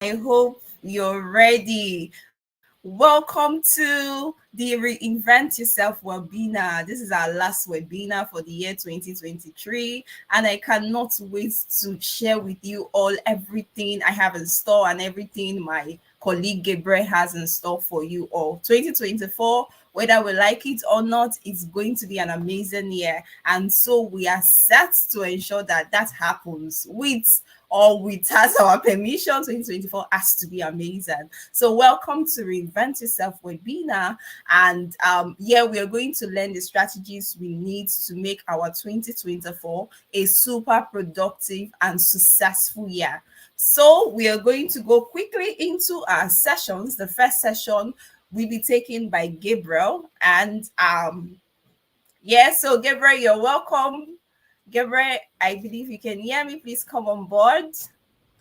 I hope you're ready. Welcome to the Reinvent Yourself webinar. This is our last webinar for the year 2023, and I cannot wait to share with you all everything I have in store and everything my colleague Gabriel has in store for you all. 2024, whether we like it or not, it's going to be an amazing year, and so we are set to ensure that that happens with or without our permission. 2024 has to be amazing. So welcome to Reinvent Yourself webinar. And yeah, we are going to learn the strategies we need to make our 2024 a super productive and successful year. So we are going to go quickly into our sessions. The first session will be taken by Gabriel. And yeah, so Gabriel, you're welcome. Gabriel, I believe you can hear me. Please come on board.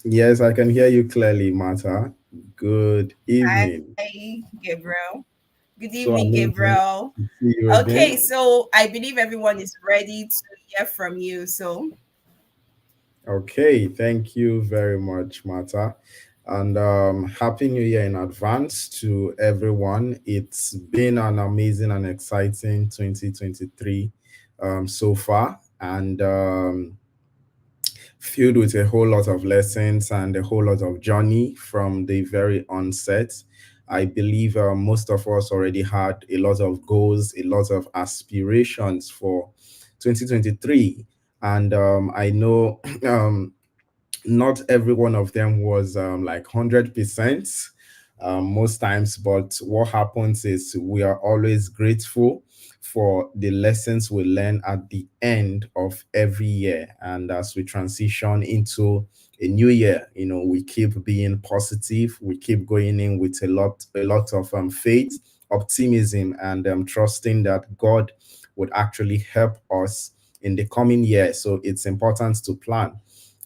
Yes, I can hear you clearly, Martha. Good evening. Hi, Gabriel. Good So evening, amazing Gabriel. to see you Okay, again. so I believe everyone is ready to hear from you. So, Okay, thank you very much, Martha. And Happy New Year in advance to everyone. It's been an amazing and exciting 2023 so far. And Filled with a whole lot of lessons and a whole lot of journey from the very onset. I believe most of us already had a lot of goals, a lot of aspirations for 2023. And I know not every one of them was like 100% most times, but what happens is we are always grateful for the lessons we learn at the end of every year. And as we transition into a new year, we keep being positive, we keep going in with a lot of faith, optimism, and trusting that God would actually help us in the coming year. So it's important to plan.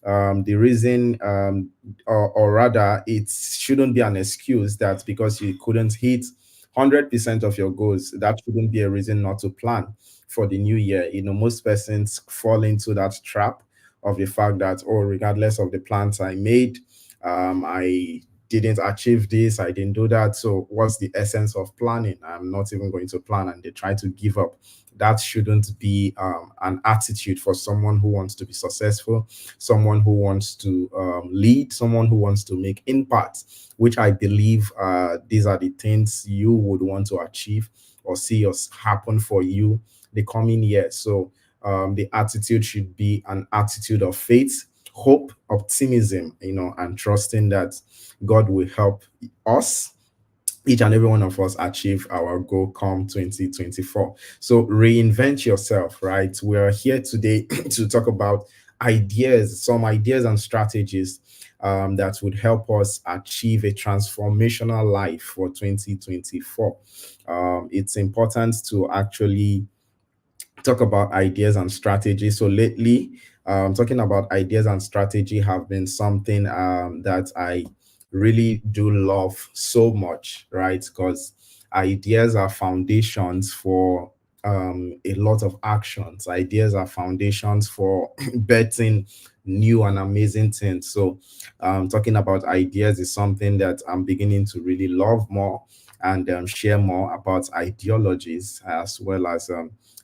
The reason, or rather, it shouldn't be an excuse that because you couldn't hit 100% of your goals, that shouldn't be a reason not to plan for the new year. Most persons fall into that trap of the fact that, oh, regardless of the plans I made, I didn't achieve this, I didn't do that. So, what's the essence of planning? I'm not even going to plan, and they try to give up. That shouldn't be an attitude for someone who wants to be successful, someone who wants to lead, someone who wants to make impact, which I believe these are the things you would want to achieve or see us happen for you the coming year. So the attitude should be an attitude of faith, hope, optimism, and trusting that God will help us, each and every one of us, achieve our goal come 2024. So reinvent yourself, right? We're here today to talk about some ideas and strategies that would help us achieve a transformational life for 2024. It's important to actually talk about ideas and strategy. So lately, talking about ideas and strategy have been something that I really do love so much, right? Because ideas are foundations for a lot of actions. Ideas are foundations for betting new and amazing things. So, talking about ideas is something that I'm beginning to really love more and share more about ideologies as well as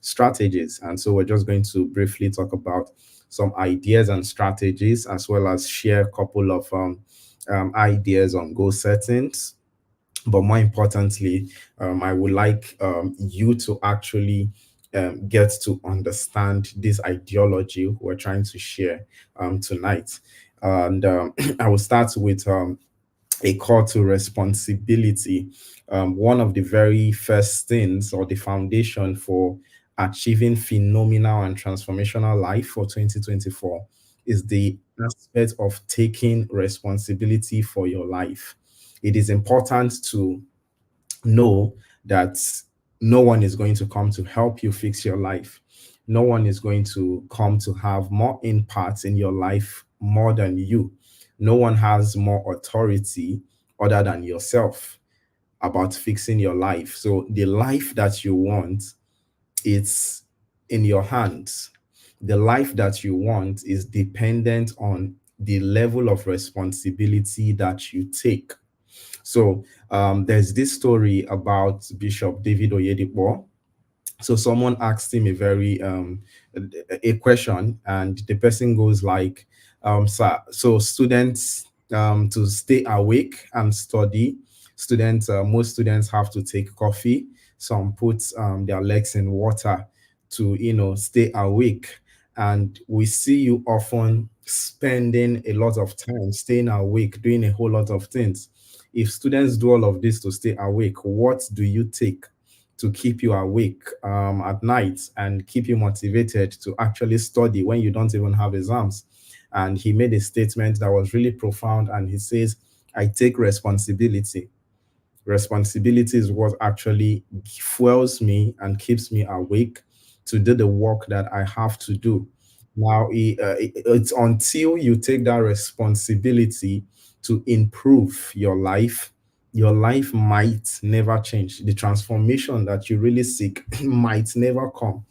strategies. And so we're just going to briefly talk about some ideas and strategies, as well as share a couple of ideas on goal settings. But more importantly, I would like you to actually get to understand this ideology we're trying to share tonight. And I will start with a call to responsibility. One of the very first things or the foundation for achieving phenomenal and transformational life for 2024 is the aspect of taking responsibility for your life. It is important to know that no one is going to come to help you fix your life. No one is going to come to have more impact in your life more than you. No one has more authority other than yourself about fixing your life. So the life that you want, it's in your hands. The life that you want is dependent on the level of responsibility that you take. So there's this story about Bishop David Oyedepo. So someone asked him a question, and the person goes like, sir, so students, to stay awake and study, most students have to take coffee. Some put their legs in water to, stay awake. And we see you often spending a lot of time staying awake, doing a whole lot of things. If students do all of this to stay awake, what do you take to keep you awake at night and keep you motivated to actually study when you don't even have exams? And he made a statement that was really profound. And he says, I take responsibility. Responsibility is what actually fuels me and keeps me awake to do the work that I have to do. Now, it's until you take that responsibility to improve your life might never change. The transformation that you really seek might never come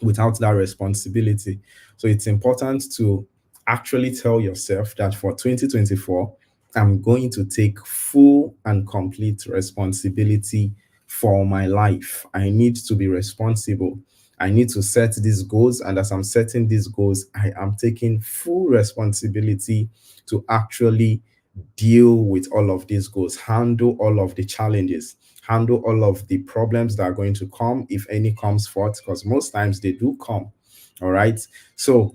without that responsibility. So it's important to actually tell yourself that for 2024, I'm going to take full and complete responsibility for my life. I need to be responsible. I need to set these goals. And as I'm setting these goals, I am taking full responsibility to actually deal with all of these goals, handle all of the challenges, handle all of the problems that are going to come, if any comes forth, because most times they do come. All right. So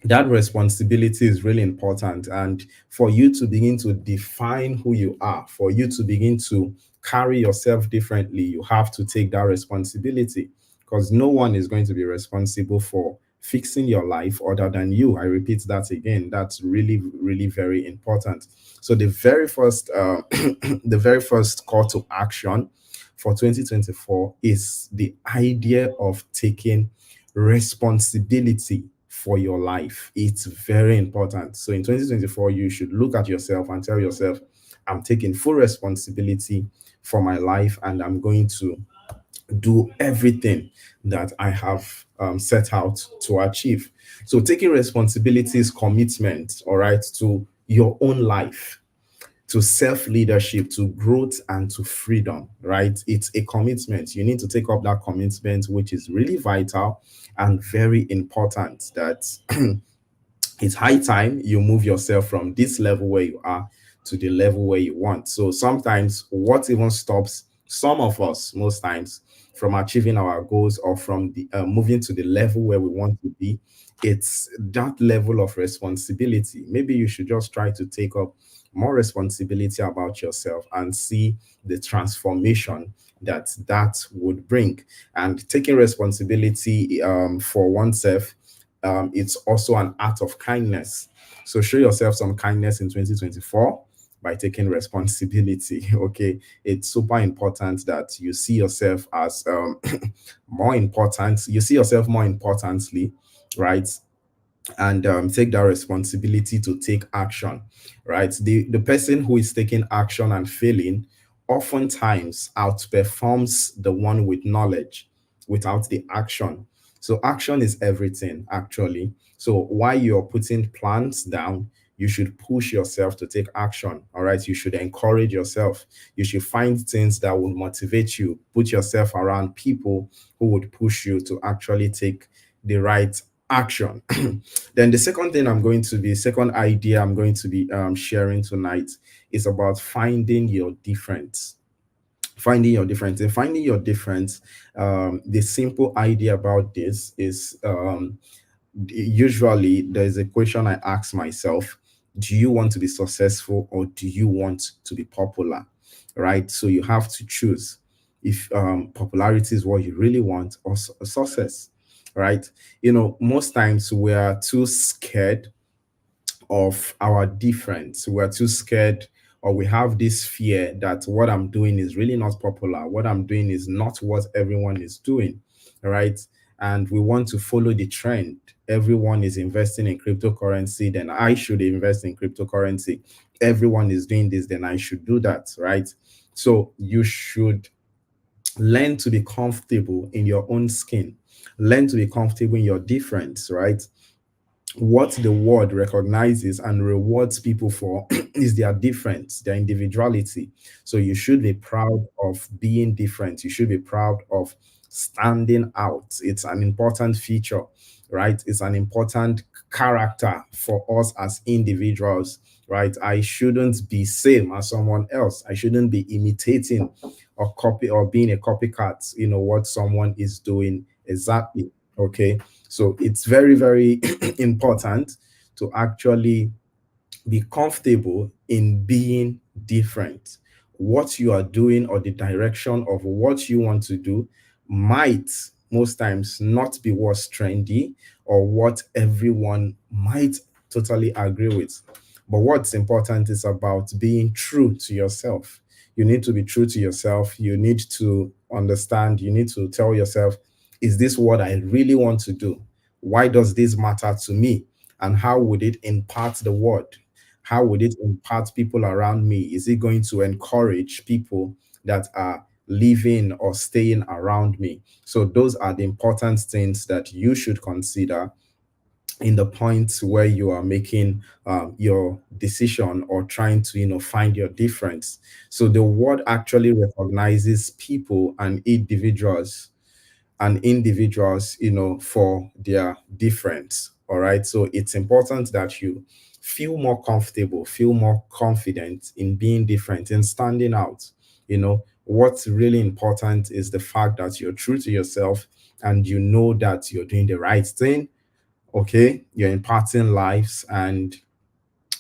that responsibility is really important. And for you to begin to define who you are, for you to begin to carry yourself differently, you have to take that responsibility, because no one is going to be responsible for fixing your life other than you. I repeat that again. That's really, really very important. So the very first the very first call to action for 2024 is the idea of taking responsibility for your life. It's very important. So in 2024, you should look at yourself and tell yourself, I'm taking full responsibility for my life, and I'm going to do everything that I have set out to achieve. So taking responsibility is commitment, all right, to your own life, to self leadership, to growth, and to freedom, right? It's a commitment. You need to take up that commitment, which is really vital and very important. That it's high time you move yourself from this level where you are to the level where you want. So sometimes what even stops some of us, most times, from achieving our goals or from the moving to the level where we want to be, it's that level of responsibility. Maybe you should just try to take up more responsibility about yourself and see the transformation that that would bring. And taking responsibility for oneself, it's also an act of kindness. So show yourself some kindness in 2024 by taking responsibility. Okay, it's super important that you see yourself as more important. You see yourself more importantly, right? And take that responsibility to take action, right? The person who is taking action and failing oftentimes outperforms the one with knowledge without the action. So action is everything, actually. So while you're putting plans down, you should push yourself to take action. All right. You should encourage yourself. You should find things that will motivate you. Put yourself around people who would push you to actually take the right action. Then the second idea I'm going to be sharing tonight is about finding your difference. Finding your difference. And finding your difference, the simple idea about this is usually there's a question I ask myself: do you want to be successful or do you want to be popular? Right? So you have to choose if popularity is what you really want, or success, right? Most times we are too scared of our difference. We're too scared, or we have this fear that what I'm doing is really not popular. What I'm doing is not what everyone is doing, right? And we want to follow the trend. Everyone is investing in cryptocurrency, then I should invest in cryptocurrency. Everyone is doing this, then I should do that, right? So you should learn to be comfortable in your own skin. Learn to be comfortable in your difference, right? what the world recognizes and rewards people for is their difference, their individuality. So you should be proud of being different. You should be proud of standing out. It's an important feature, right? It's an important character for us as individuals, right? I shouldn't be same as someone else. I shouldn't be imitating or copy or being a copycat, what someone is doing exactly. Okay. So it's very, very important to actually be comfortable in being different. What you are doing or the direction of what you want to do might most times not be what's trendy or what everyone might totally agree with. But what's important is about being true to yourself. You need to be true to yourself. You need to understand, you need to tell yourself, is this what I really want to do? Why does this matter to me? And how would it impact the world? How would it impact people around me? Is it going to encourage people that are living or staying around me? So those are the important things that you should consider in the point where you are making your decision or trying to find your difference. So the world actually recognizes people and individuals, for their difference. All right. So it's important that you feel more comfortable, feel more confident in being different, in standing out. What's really important is the fact that you're true to yourself and you know that you're doing the right thing. Okay. You're imparting lives and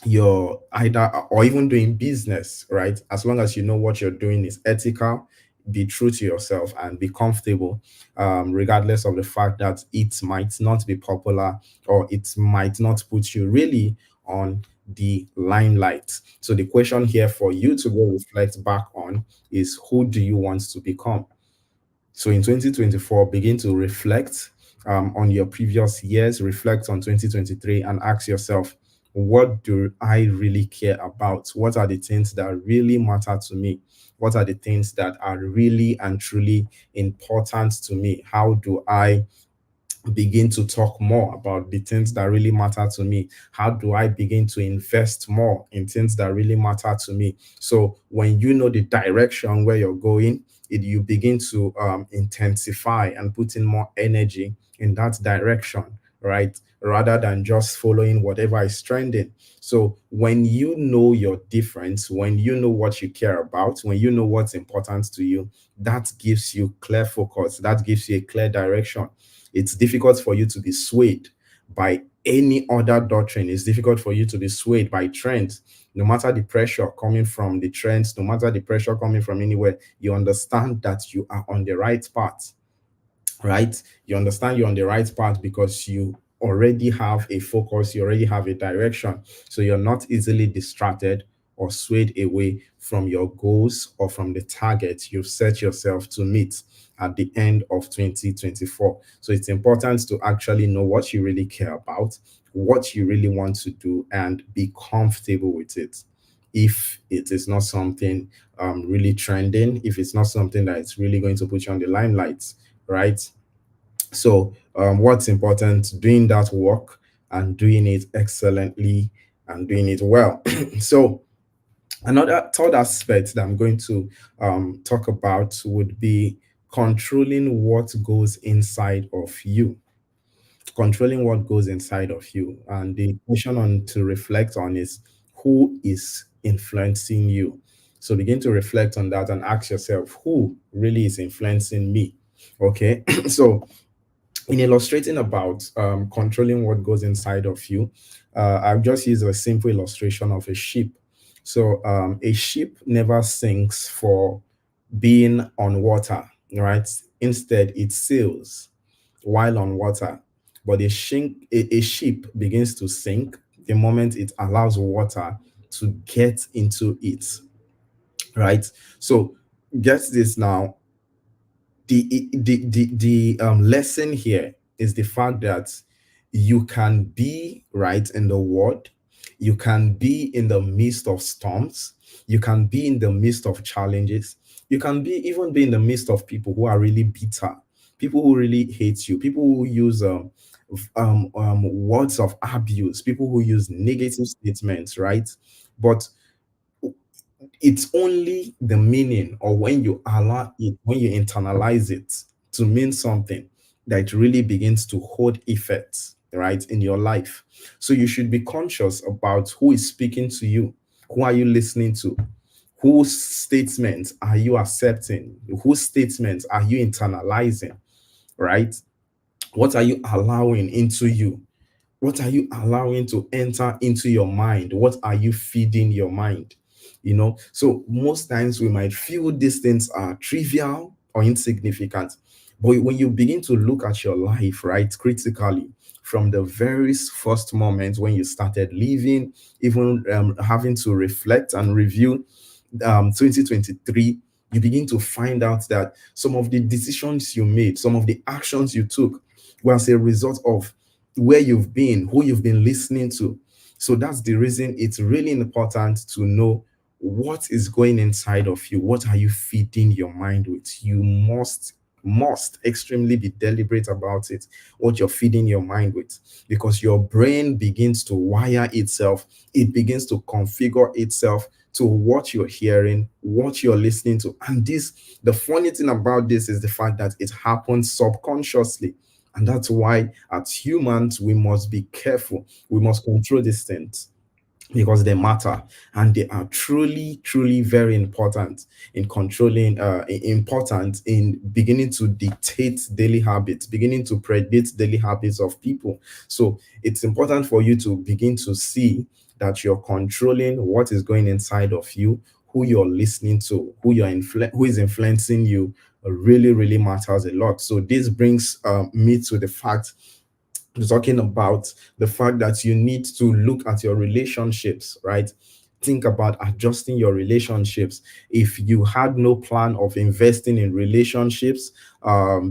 you're either or even doing business, right? As long as you know what you're doing is ethical, be true to yourself and be comfortable, regardless of the fact that it might not be popular or it might not put you really on the limelight. So the question here for you to go reflect back on is, who do you want to become? So in 2024, begin to reflect on your previous years, reflect on 2023, and ask yourself, what do I really care about? What are the things that really matter to me? What are the things that are really and truly important to me? How do I begin to talk more about the things that really matter to me? How do I begin to invest more in things that really matter to me? So when you know the direction where you're going, you begin to intensify and put in more energy in that direction, right? Rather than just following whatever is trending. So when you know your difference, when you know what you care about, when you know what's important to you, that gives you clear focus, that gives you a clear direction. It's difficult for you to be swayed by any other doctrine. It's difficult for you to be swayed by trends. No matter the pressure coming from the trends, no matter the pressure coming from anywhere, you understand that you are on the right path, right? You understand you're on the right path because you already have a focus, you already have a direction. So you're not easily distracted or swayed away from your goals or from the target you've set yourself to meet at the end of 2024. So it's important to actually know what you really care about, what you really want to do, and be comfortable with it. If it is not something really trending, if it's not something that is really going to put you on the limelight, right? So, what's important? Doing that work and doing it excellently and doing it well. So, another third aspect that I'm going to talk about would be controlling what goes inside of you. Controlling what goes inside of you. And the question on to reflect on is, who is influencing you? So begin to reflect on that and ask yourself, who really is influencing me? Okay. So in illustrating about controlling what goes inside of you, I've just used a simple illustration of a ship. So a ship never sinks for being on water, right? Instead, it sails while on water. But a ship begins to sink the moment it allows water to get into it, right? So get this now, the lesson here is the fact that you can be right in the world, you can be in the midst of storms, you can be in the midst of challenges, you can be in the midst of people who are really bitter, people who really hate you, people who use words of abuse, people who use negative statements, right? But it's only the meaning, or when you allow it, when you internalize it to mean something, that it really begins to hold effect, right, in your life. So you should be conscious about who is speaking to you, who are you listening to, whose statements are you accepting, whose statements are you internalizing, right? What are you allowing into you? What are you allowing to enter into your mind? What are you feeding your mind? So most times we might feel these things are trivial or insignificant. But when you begin to look at your life, right, critically, from the very first moment when you started living, even having to reflect and review 2023, you begin to find out that some of the decisions you made, some of the actions you took, was a result of where you've been, who you've been listening to. So that's the reason it's really important to know what is going inside of you. What are you feeding your mind with? You must extremely be deliberate about it, what you're feeding your mind with, because your brain begins to wire itself, it begins to configure itself to what you're hearing, what you're listening to. And the funny thing about this is the fact that it happens subconsciously. And that's why, as humans, we must be careful. We must control these things because they matter, and they are truly, truly very important in controlling, important in beginning to dictate daily habits, beginning to predict daily habits of people. So it's important for you to begin to see that you're controlling what is going inside of you, who you're listening to, who is influencing you. Really, really matters a lot. So this brings me to the fact, talking about the fact that you need to look at your relationships, right? Think about adjusting your relationships. If you had no plan of investing in relationships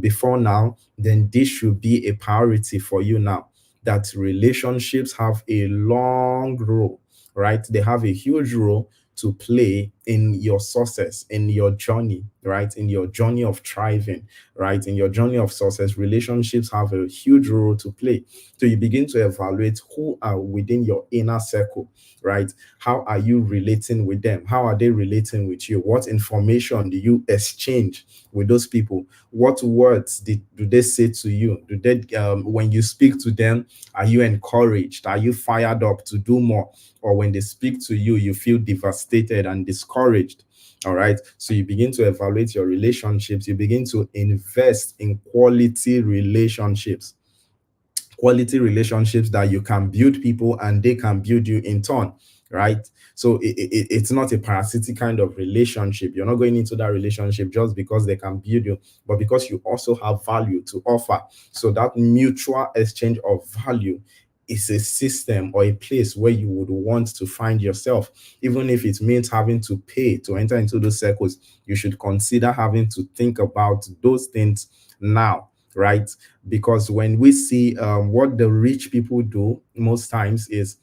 before now, then this should be a priority for you now. That relationships have a long role, right? They have a huge role to play in your success, in your journey, right? In your journey of thriving, right? In your journey of success, relationships have a huge role to play. So you begin to evaluate who are within your inner circle, right? How are you relating with them? How are they relating with you? What information do you exchange with those people? What words do they say to you? Do they, when you speak to them, are you encouraged? Are you fired up to do more? Or when they speak to you, you feel devastated and discouraged? All right. So you begin to evaluate your relationships. You begin to invest in quality relationships that you can build people and they can build you in turn, right? So it's not a parasitic kind of relationship. You're not going into that relationship just because they can build you, but because you also have value to offer. So that mutual exchange of value is a system or a place where you would want to find yourself. Even if it means having to pay to enter into those circles, you should consider having to think about those things now, right? Because when we see what the rich people do most times is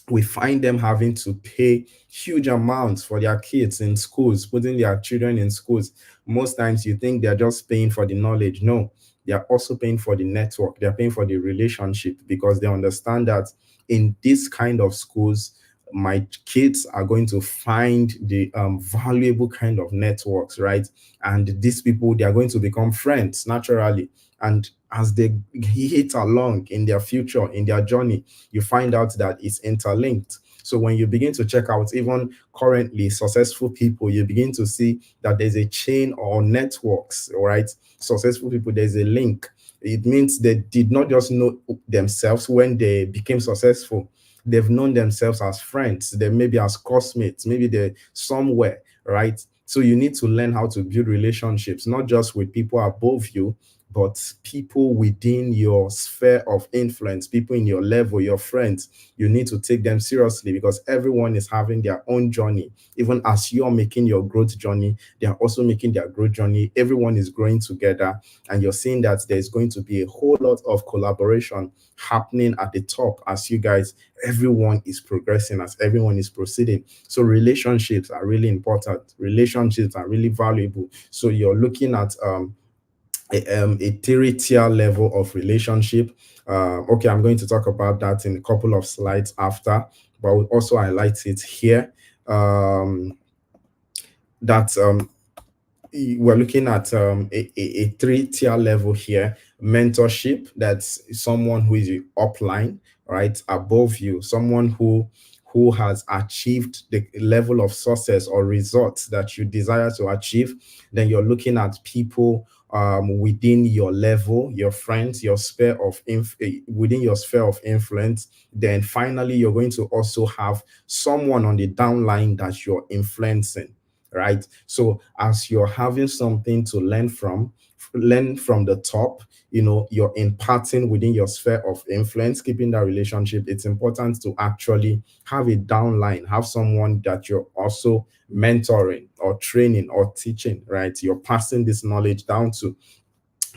we find them having to pay huge amounts for their kids in schools, putting their children in schools. Most times you think they're just paying for the knowledge. No, they are also paying for the network. They're paying for the relationship because they understand that in this kind of schools, my kids are going to find the valuable kind of networks, right? And these people, they are going to become friends naturally. And as they hit along in their future, in their journey, you find out that it's interlinked. So when you begin to check out even currently successful people, you begin to see that there's a chain or networks, right? Successful people, there's a link. It means they did not just know themselves when they became successful. They've known themselves as friends, they maybe as classmates, maybe they're somewhere, right? So you need to learn how to build relationships, not just with people above you, but people within your sphere of influence, people in your level, your friends. You need to take them seriously because everyone is having their own journey. Even as you're making your growth journey, they are also making their growth journey. Everyone is growing together, and you're seeing that there's going to be a whole lot of collaboration happening at the top as you guys, everyone is progressing, as everyone is proceeding. So relationships are really important. Relationships are really valuable. So you're looking at a 3 tier level of relationship. Okay, I'm going to talk about that in a couple of slides after, but I will also highlight it here. Um, that we're looking at a 3 tier level here. Mentorship, that's someone who is upline, right, above you, someone who has achieved the level of success or results that you desire to achieve. Then you're looking at people within your level, your friends, your sphere of within your sphere of influence. Then finally, you're going to also have someone on the downline that you're influencing, right? So as you're having something to learn from the top, you're imparting within your sphere of influence, keeping that relationship. It's important to actually have a downline, have someone that you're also mentoring or training or teaching, right? You're passing this knowledge down to,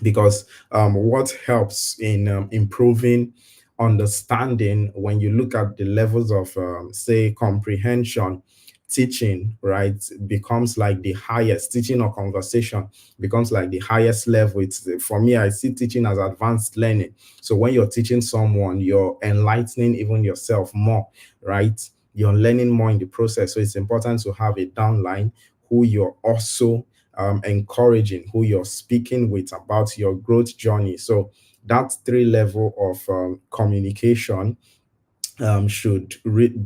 because what helps in improving understanding, when you look at the levels of say comprehension, teaching, right, becomes like the highest. Teaching or conversation becomes like the highest level. It's, for me, I see teaching as advanced learning. So when you're teaching someone, you're enlightening even yourself more, right? You're learning more in the process. So it's important to have a downline who you're also encouraging, who you're speaking with about your growth journey. So that 3 level of communication should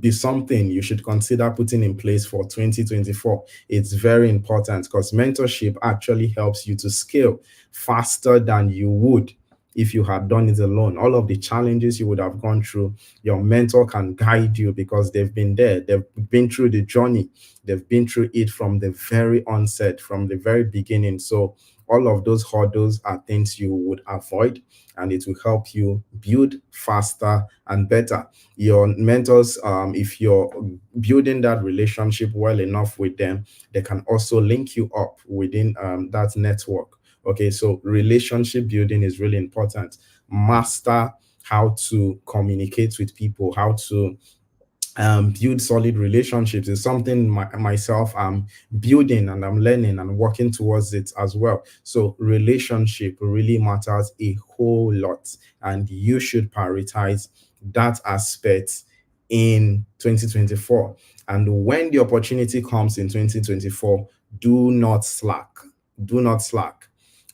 be something you should consider putting in place for 2024. It's very important because mentorship actually helps you to scale faster than you would if you had done it alone. All of the challenges you would have gone through, your mentor can guide you because they've been there, they've been through the journey, they've been through it from the very onset, from the very beginning. So all of those hurdles are things you would avoid, and it will help you build faster and better. Your mentors, if you're building that relationship well enough with them, they can also link you up within that network. Okay, so relationship building is really important. Master how to communicate with people, how to build solid relationships is something myself I'm building, and I'm learning and working towards it as well. So relationship really matters a whole lot, and you should prioritize that aspect in 2024. And when the opportunity comes in 2024, do not slack. Do not slack.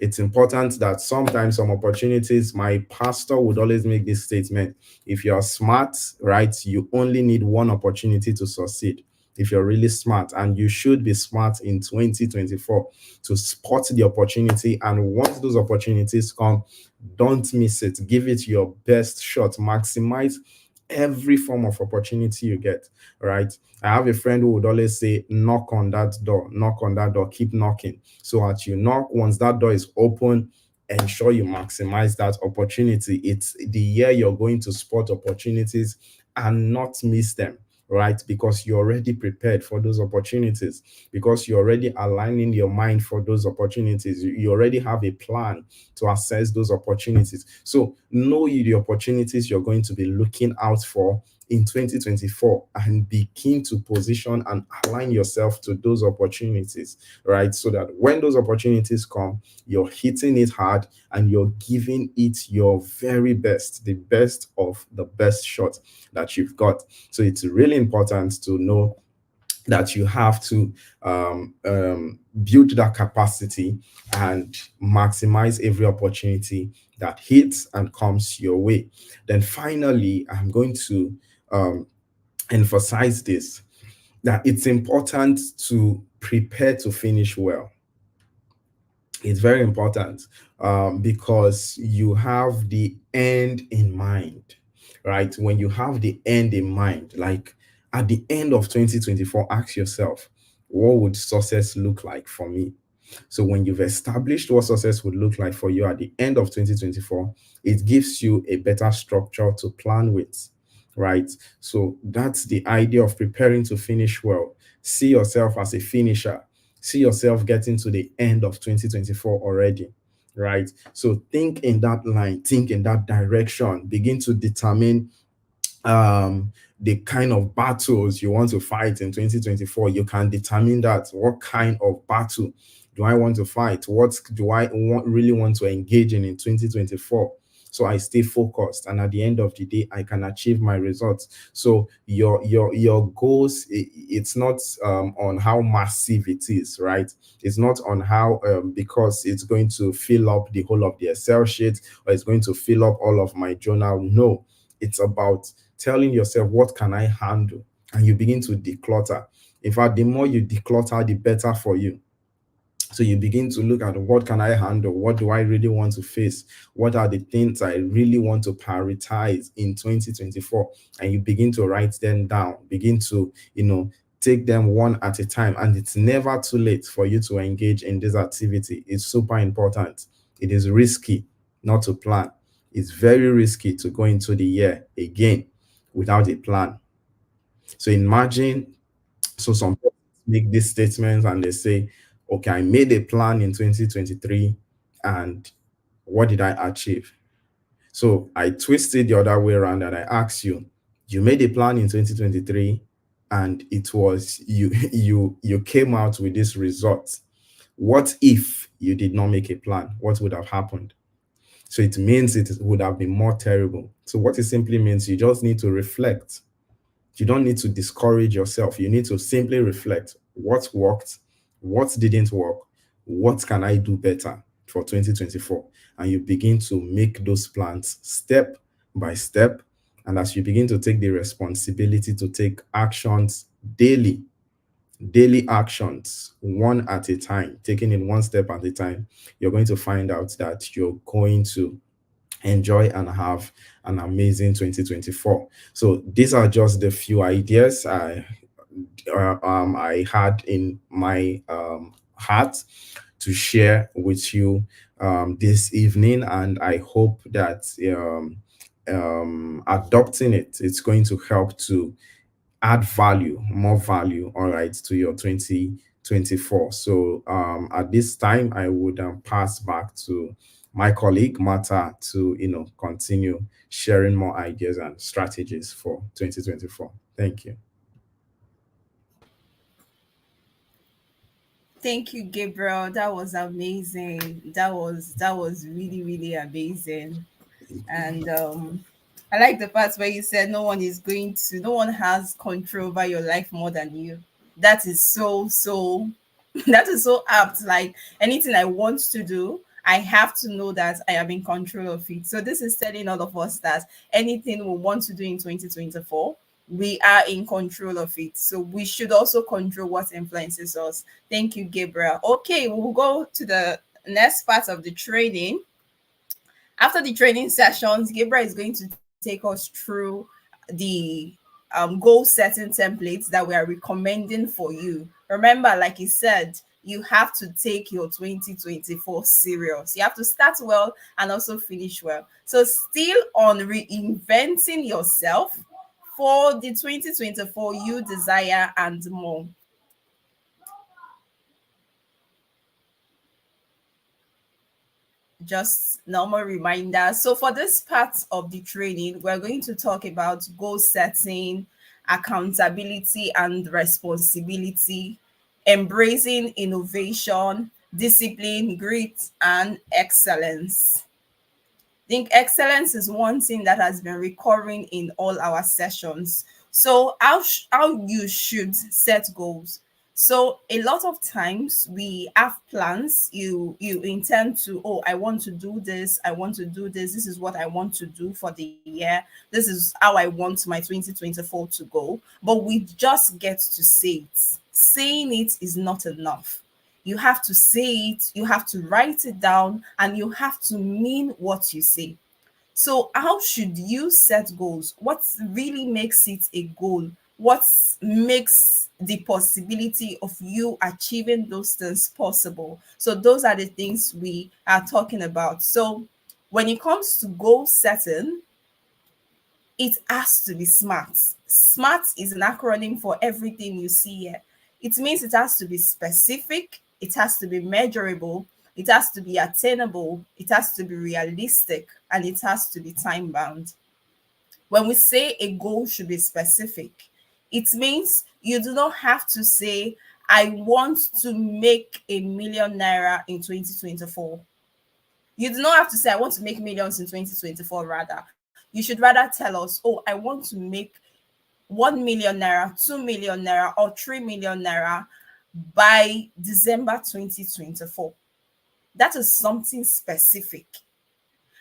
It's important that sometimes some opportunities, my pastor would always make this statement: if you're smart, right, you only need one opportunity to succeed. If you're really smart, and you should be smart in 2024 to spot the opportunity. And once those opportunities come, don't miss it. Give it your best shot. Maximize every form of opportunity you get, right? I have a friend who would always say, knock on that door, keep knocking. So as you knock, once that door is open, ensure you maximize that opportunity. It's the year you're going to spot opportunities and not miss them, right? Because you're already prepared for those opportunities, because you're already aligning your mind for those opportunities. You already have a plan to assess those opportunities. So know the opportunities you're going to be looking out for in 2024, and begin to position and align yourself to those opportunities, right? So that when those opportunities come, you're hitting it hard and you're giving it your very best, the best of the best shot that you've got. So it's really important to know that you have to build that capacity and maximize every opportunity that hits and comes your way. Then finally, I'm going to um, emphasize this, that it's important to prepare to finish well. It's very important, because you have the end in mind, right? When you have the end in mind, like at the end of 2024, ask yourself, what would success look like for me? So when you've established what success would look like for you at the end of 2024, it gives you a better structure to plan with, right? So that's the idea of preparing to finish well. See yourself as a finisher. See yourself getting to the end of 2024 already, right? So think in that line, think in that direction, begin to determine um the kind of battles you want to fight in 2024. You can determine that, what kind of battle do I want to fight? What do I really want to engage in 2024? So I stay focused, and at the end of the day, I can achieve my results. So your goals, it's not on how massive it is, right? It's not on how because it's going to fill up the whole of the Excel sheet, or it's going to fill up all of my journal. No, it's about telling yourself, what can I handle? And you begin to declutter. In fact, the more you declutter, the better for you. So you begin to look at, what can I handle? What do I really want to face? What are the things I really want to prioritize in 2024? And you begin to write them down, begin to, take them one at a time. And it's never too late for you to engage in this activity. It's super important. It is risky not to plan. It's very risky to go into the year again without a plan. So imagine, so some people make these statements and they say, okay, I made a plan in 2023, and what did I achieve? So I twisted the other way around and I asked you, you made a plan in 2023 and it was you came out with this result. What if you did not make a plan? What would have happened? So it means it would have been more terrible. So what it simply means, you just need to reflect. You don't need to discourage yourself. You need to simply reflect, what worked, what didn't work, what can I do better for 2024? And you begin to make those plans step by step. And as you begin to take the responsibility to take actions daily, daily actions, one at a time, taking it one step at a time, you're going to find out that you're going to enjoy and have an amazing 2024. So these are just the few ideas I had in my heart to share with you this evening, and I hope that adopting it's going to help to add value, more value, all right, to your 2024. So at this time, I would pass back to my colleague Martha to continue sharing more ideas and strategies for 2024. Thank you. Thank you, Gabriel. That was amazing. That was really, really amazing. And I like the part where you said no one has control over your life more than you. That is so that is so apt. Like anything I want to do, I have to know that I am in control of it. So this is telling all of us that anything we want to do in 2024, we are in control of it. So we should also control what influences us. Thank you, Gabriel. Okay, we'll go to the next part of the training. After the training sessions, Gabriel is going to take us through the goal setting templates that we are recommending for you. Remember, like he said, you have to take your 2024 serious. You have to start well and also finish well. So, still on reinventing yourself for the 2024 you desire and more. Just normal reminder. So, for this part of the training, we're going to talk about goal setting, accountability and responsibility, embracing innovation, discipline, grit, and excellence. I think excellence is one thing that has been recurring in all our sessions. So how you should set goals. So a lot of times we have plans. You intend to, oh, I want to do this. I want to do this. This is what I want to do for the year. This is how I want my 2024 to go. But we just get to say it. Saying it is not enough. You have to say it, you have to write it down, and you have to mean what you say. So, how should you set goals? What really makes it a goal? What makes the possibility of you achieving those things possible? So, those are the things we are talking about. So, when it comes to goal setting, it has to be SMART. SMART is an acronym for everything you see here. It means it has to be specific, it has to be measurable, it has to be attainable, it has to be realistic, and it has to be time bound. When we say a goal should be specific, it means you do not have to say, I want to make a million naira in 2024. You do not have to say, I want to make millions in 2024, rather. You should rather tell us, oh, I want to make 1 million naira, 2 million naira, or 3 million naira by December 2024. That is something specific.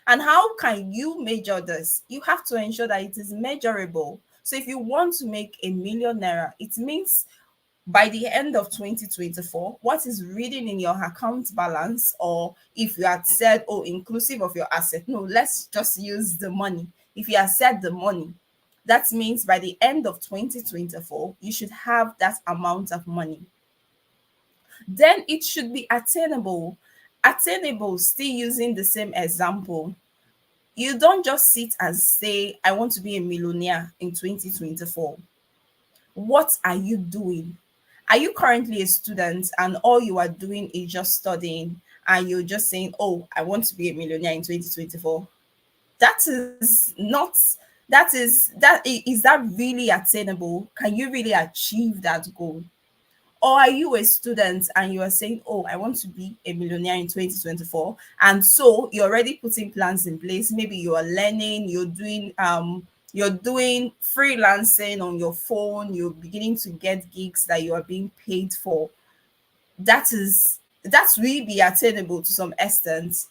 And how can you measure this? You have to ensure that it is measurable. So if you want to make a million naira, it means by the end of 2024, what is reading in your account balance, or if you had said, oh, inclusive of your asset, no, let's just use the money. If you had said the money, that means by the end of 2024, you should have that amount of money. Then it should be attainable. Attainable, still using the same example. You don't just sit and say, I want to be a millionaire in 2024. What are you doing? Are you currently a student and all you are doing is just studying, and you're just saying, oh, I want to be a millionaire in 2024? That is not, is that really attainable? Can you really achieve that goal? Or are you a student and you are saying, oh, I want to be a millionaire in 2024? And so you're already putting plans in place. Maybe you are learning, you're doing freelancing on your phone, you're beginning to get gigs that you are being paid for. That's really be attainable to some extent.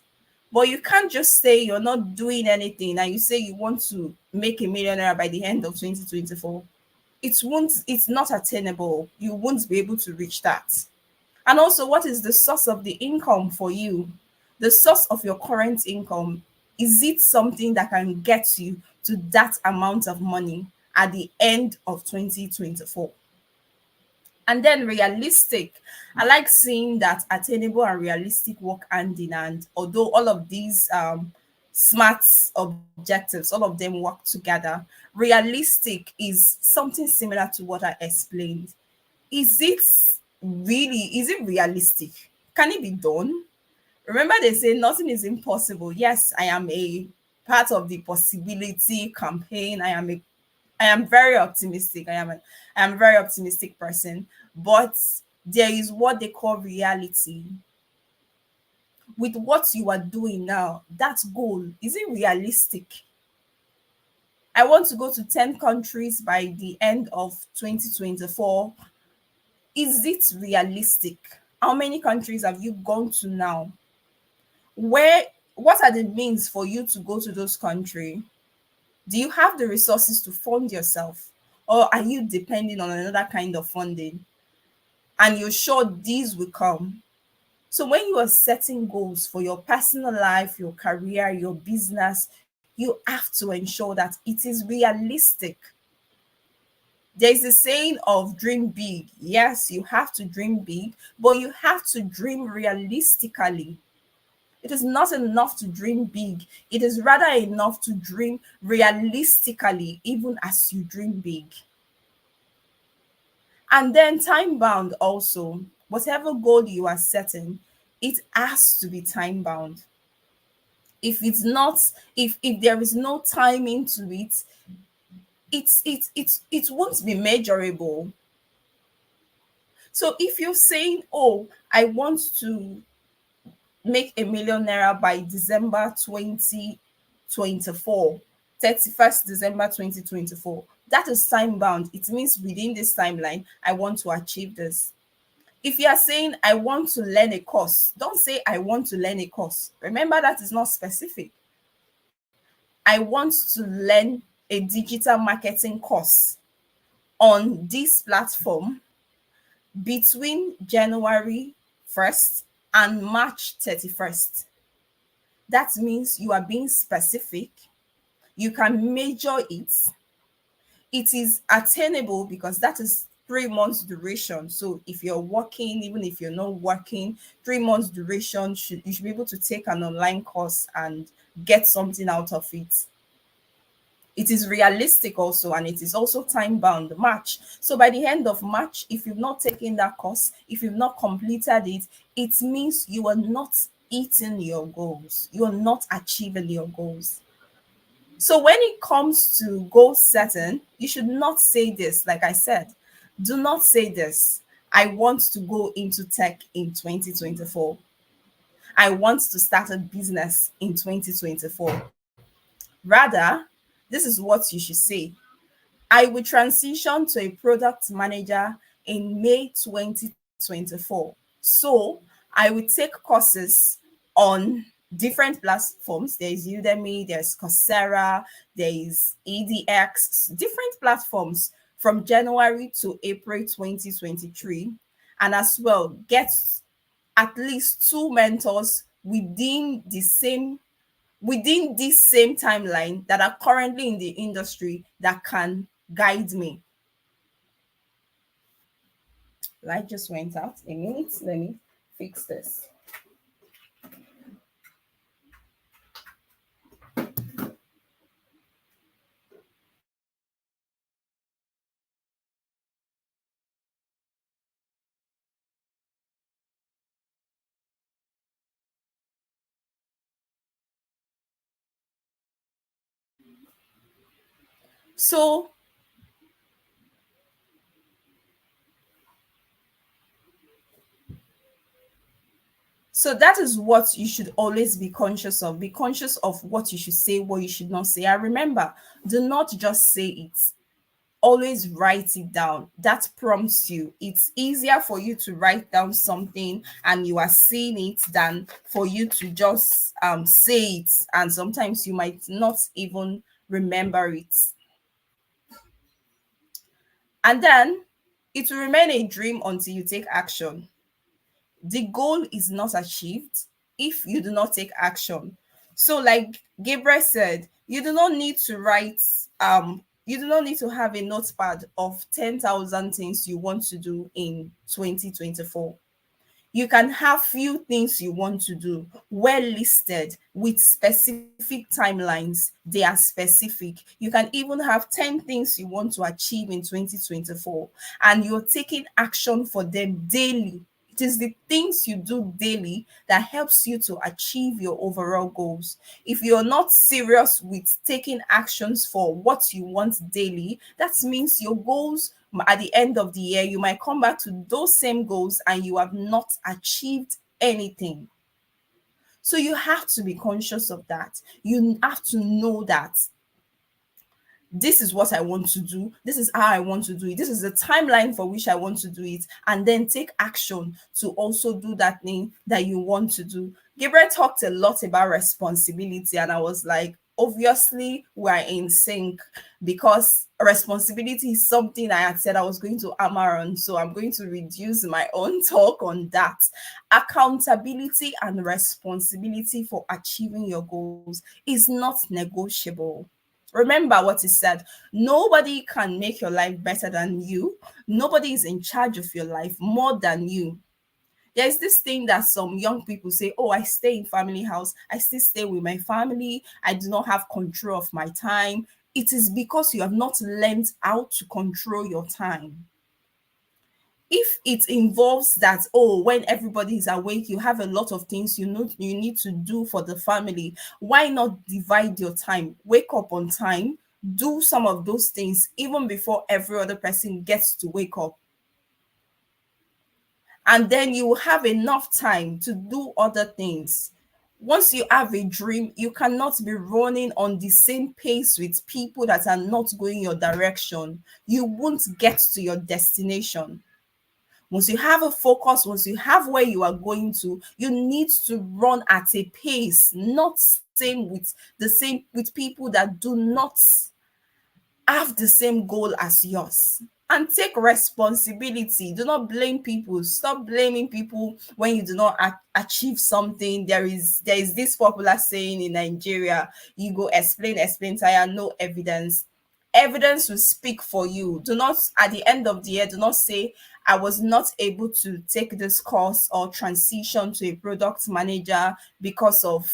But you can't just say you're not doing anything and you say you want to make a millionaire by the end of 2024. It's not attainable. You won't be able to reach that. And also, what is the source of the income for you? The source of your current income, is it something that can get you to that amount of money at the end of 2024? And then realistic. I like seeing that attainable and realistic work hand in hand. Although all of these smart objectives, all of them work together. Realistic is something similar to what I explained. Is it realistic? Can it be done? Remember, they say nothing is impossible. Yes, I am a part of the possibility campaign. I am very optimistic. I am a very optimistic person. But there is what they call reality. With what you are doing now, that goal, is it realistic? I want to go to 10 countries by the end of 2024. Is it realistic? How many countries have you gone to now? Where what are the means for you to go to those countries? Do you have the resources to fund yourself? Or are you depending on another kind of funding? And you're sure these will come. So when you are setting goals for your personal life, your career, your business, you have to ensure that it is realistic. There's a saying of dream big. Yes, you have to dream big, but you have to dream realistically. It is not enough to dream big. It is rather enough to dream realistically, even as you dream big. And then time bound also. Whatever goal you are setting, it has to be time bound. If it's not, if there is no timing to it, it won't be measurable. So if you're saying, oh, I want to make a million naira by December 2024, 31st December 2024, that is time bound. It means within this timeline, I want to achieve this. If you are saying, I want to learn a course, don't say, I want to learn a course. Remember, that is not specific. I want to learn a digital marketing course on this platform between January 1st and March 31st. That means you are being specific. You can measure it. It is attainable because that is 3 months duration. So if you're working, even if you're not working, 3 months duration, you should be able to take an online course and get something out of it. It is realistic also, and it is also time bound. March. So by the end of March, if you've not taken that course, if you've not completed it, it means you are not hitting your goals. You are not achieving your goals. So when it comes to goal setting, you should not say this. Like I said, do not say this. I want to go into tech in 2024. I want to start a business in 2024. Rather, this is what you should say. I will transition to a product manager in May 2024. So I will take courses on different platforms. There is Udemy, there's Coursera, there is EDX, different platforms from January to April 2023. And as well, get at least two mentors within this same timeline that are currently in the industry that can guide me. Light just went out. A minute. Let me fix this. So so that is what you should always be conscious of. Be conscious of what you should say, what you should not say. And remember, do not just say it. Always write it down. That prompts you. It's easier for you to write down something and you are seeing it than for you to just say it, and sometimes you might not even remember it. And then it will remain a dream until you take action. The goal is not achieved if you do not take action. So, like Gabriel said, you do not need to have a notepad of 10,000 things you want to do in 2024. You can have few things you want to do well listed with specific timelines. They are specific. You can even have 10 things you want to achieve in 2024, and you're taking action for them daily. It is the things you do daily that helps you to achieve your overall goals. If you're not serious with taking actions for what you want daily, that means your goals at the end of the year, you might come back to those same goals and you have not achieved anything. So you have to be conscious of that. You have to know that this is what I want to do. This is how I want to do it. This is the timeline for which I want to do it. And then take action to also do that thing that you want to do. Gabriel talked a lot about responsibility, and I was like, obviously, we're in sync because responsibility is something I had said I was going to hammer on. So I'm going to reduce my own talk on that. Accountability and responsibility for achieving your goals is not negotiable. Remember what he said. Nobody can make your life better than you. Nobody is in charge of your life more than you. There's this thing that some young people say, oh, I stay in family house. I still stay with my family. I do not have control of my time. It is because you have not learned how to control your time. If it involves that, oh, when everybody is awake, you have a lot of things you need to do for the family, why not divide your time? Wake up on time, do some of those things even before every other person gets to wake up, and then you will have enough time to do other things. Once you have a dream, you cannot be running on the same pace with people that are not going your direction. You won't get to your destination. Once you have a focus, once you have where you are going to, you need to run at a pace, not same with people that do not have the same goal as yours. And take responsibility. Do not blame people. Stop blaming people when you do not achieve something. There is this popular saying in Nigeria: you go explain tire, no evidence. Evidence will speak for you. Do not, at the end of the year, do not say, I was not able to take this course or transition to a product manager because of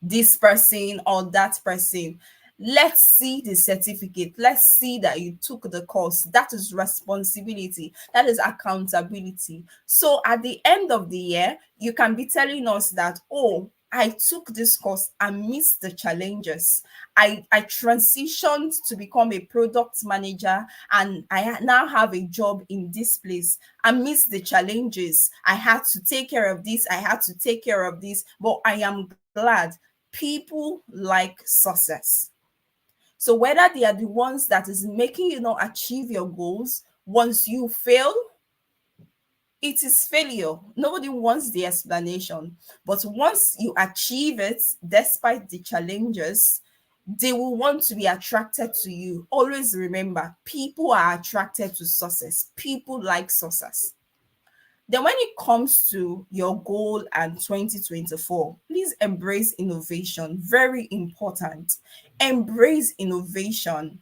this person or that person. Let's see the certificate. Let's see that you took the course. That is responsibility. That is accountability. So at the end of the year, you can be telling us that, oh, I took this course amidst the challenges. I transitioned to become a product manager, and now have a job in this place. Amidst the challenges, I had to take care of this, I had to take care of this, but I am glad. People like success. So whether they are the ones that is making you not achieve your goals, once you fail, it is failure. Nobody wants the explanation. But once you achieve it, despite the challenges, they will want to be attracted to you. Always remember, people are attracted to success. People like success. Then, when it comes to your goal and 2024, please embrace innovation. Very important. Embrace innovation.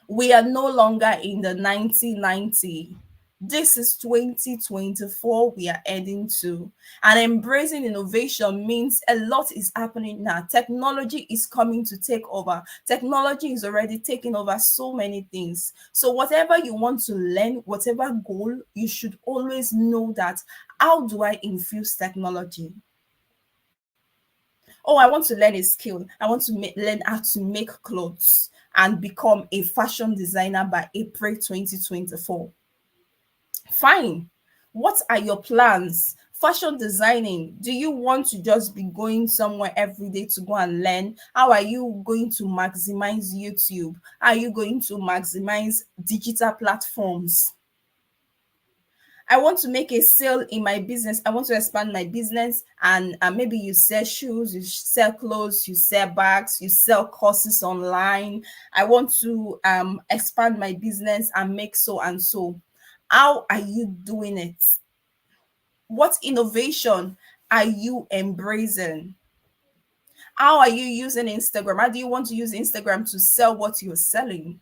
We are no longer in the 1990. This is 2024 we are heading to. And embracing innovation means a lot is happening now. Technology is coming to take over. Technology is already taking over so many things. So whatever you want to learn, whatever goal, you should always know that, how do I infuse technology? Oh, I want to learn a skill. I want to learn how to make clothes and become a fashion designer by April 2024. Fine. What are your plans? Fashion designing. Do you want to just be going somewhere every day to go and learn? How are you going to maximize YouTube? Are you going to maximize digital platforms? I want to make a sale in my business. I want to expand my business, and maybe you sell shoes, you sell clothes, you sell bags, you sell courses online. I want to expand my business and make so and so. How are you doing it? What innovation are you embracing? How are you using Instagram? How do you want to use Instagram to sell what you're selling?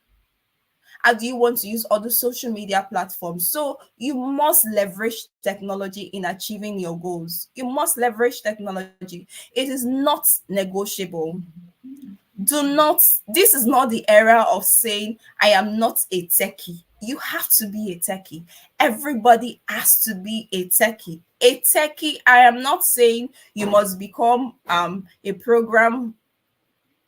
How do you want to use other social media platforms? So you must leverage technology in achieving your goals. You must leverage technology. It is not negotiable. Do not, this is not the era of saying, I am not a techie. You have to be a techie. Everybody has to be a techie. A techie, I am not saying you must become a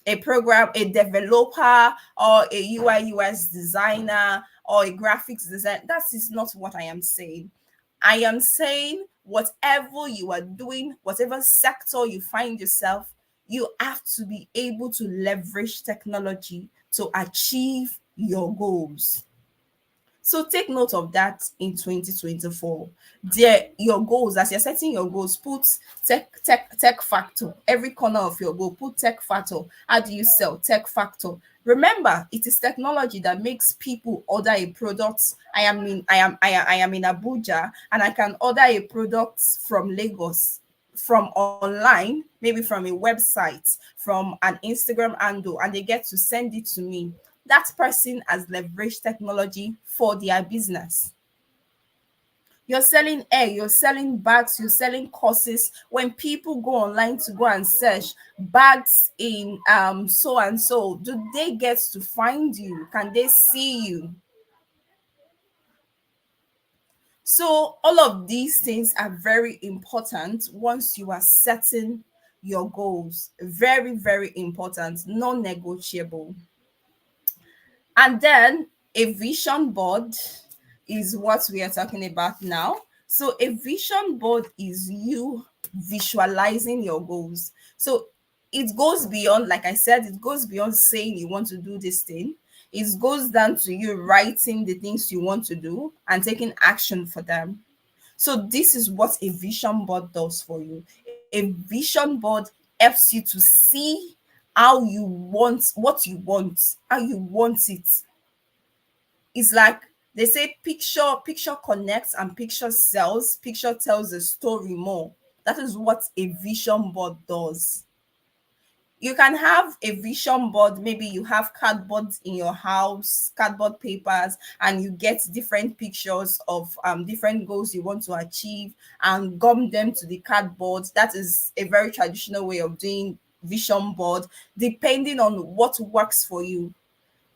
developer or a UI UX designer or a graphics designer. That is not what I am saying. I am saying whatever you are doing, whatever sector you find yourself, you have to be able to leverage technology to achieve your goals. So take note of that in 2024. There, your goals, as you're setting your goals, put tech factor. Every corner of your goal, put tech factor. How do you sell? Tech factor. Remember, it is technology that makes people order a product. I am in Abuja, and I can order a product from Lagos, from online, maybe from a website, from an Instagram handle, and they get to send it to me. That person has leveraged technology for their business. You're selling air, you're selling bags, you're selling courses. When people go online to go and search bags in so and so, do they get to find you? Can they see you? So all of these things are very important once you are setting your goals. Very, very important, non-negotiable. And then a vision board is what we are talking about now. So a vision board is you visualizing your goals. So it goes beyond, like I said, it goes beyond saying you want to do this thing. It goes down to you writing the things you want to do and taking action for them. So this is what a vision board does for you. A vision board helps you to see how you want what you want, how you want it. It's like they say picture connects and picture sells. Picture tells a story more. That is what a vision board does. You can have a vision board. Maybe you have cardboard in your house, cardboard papers, and you get different pictures of different goals you want to achieve and gum them to the cardboard. That is a very traditional way of doing vision board, depending on what works for you.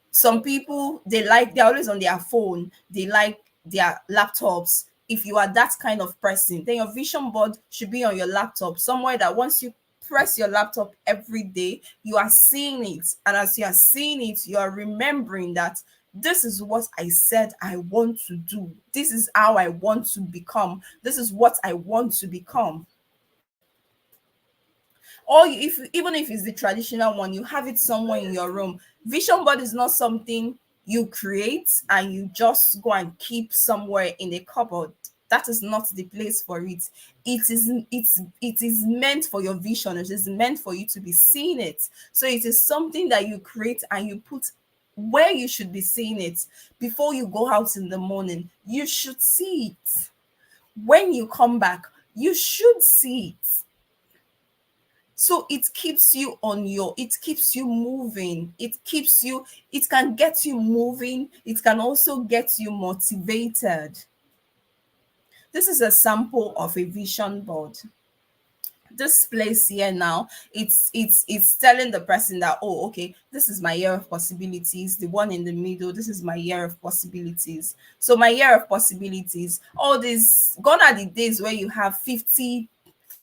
Some people, they're always on their phone, they like their laptops. if you are that kind of person, then your vision board should be on your laptop, somewhere that once you press your laptop every day, you are seeing it. And as you are seeing it, you are remembering that this is what I said I want to do. This is how I want to become. This is what I want to become. Or if even if it's the traditional one, you have it somewhere in your room. Vision board is not something you create and you just go and keep somewhere in a cupboard. That is not the place for it. It is meant for your vision. It is meant for you to be seeing it. So it is something that you create and you put where you should be seeing it. Before you go out in the morning, you should see it. When you come back, you should see it. So it keeps you moving, it can get you moving, it can also get you motivated. This is a sample of a vision board. This place here now, it's telling the person that, oh, okay, this is my year of possibilities. The one in the middle, this is my year of possibilities. So my year of possibilities, all these, gone are the days where you have 50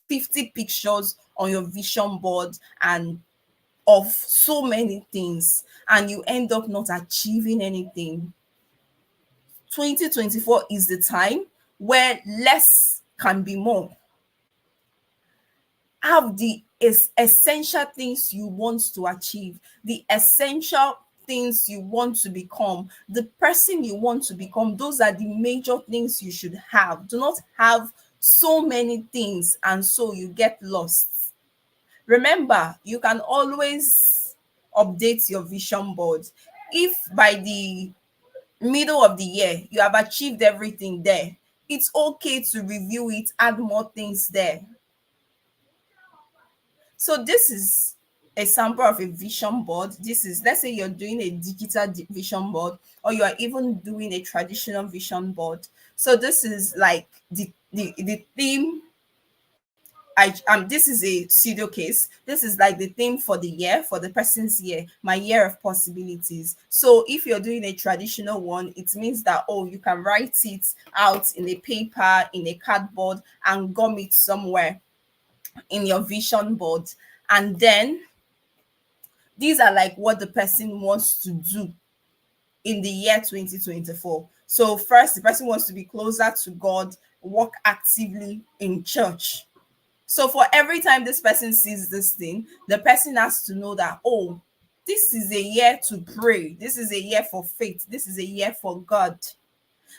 pictures on your vision board and of so many things, and you end up not achieving anything. 2024 is the time where less can be more. Have the essential things you want to achieve, the essential things you want to become, the person you want to become. Those are the major things you should have. Do not have so many things and so you get lost. Remember, you can always update your vision board. If by the middle of the year you have achieved everything there, it's okay to review it, add more things there. So this is a sample of a vision board. This is, let's say you're doing a digital vision board, or you are even doing a traditional vision board. So this is like the theme. This is a pseudo case. This is like the theme for the year, for the person's year, my year of possibilities. So if you're doing a traditional one, it means that, oh, you can write it out in a paper, in a cardboard, and gum it somewhere in your vision board. And then these are like what the person wants to do in the year 2024. So first, the person wants to be closer to God, work actively in church. So for every time this person sees this thing, the person has to know that, oh, this is a year to pray. This is a year for faith. This is a year for God.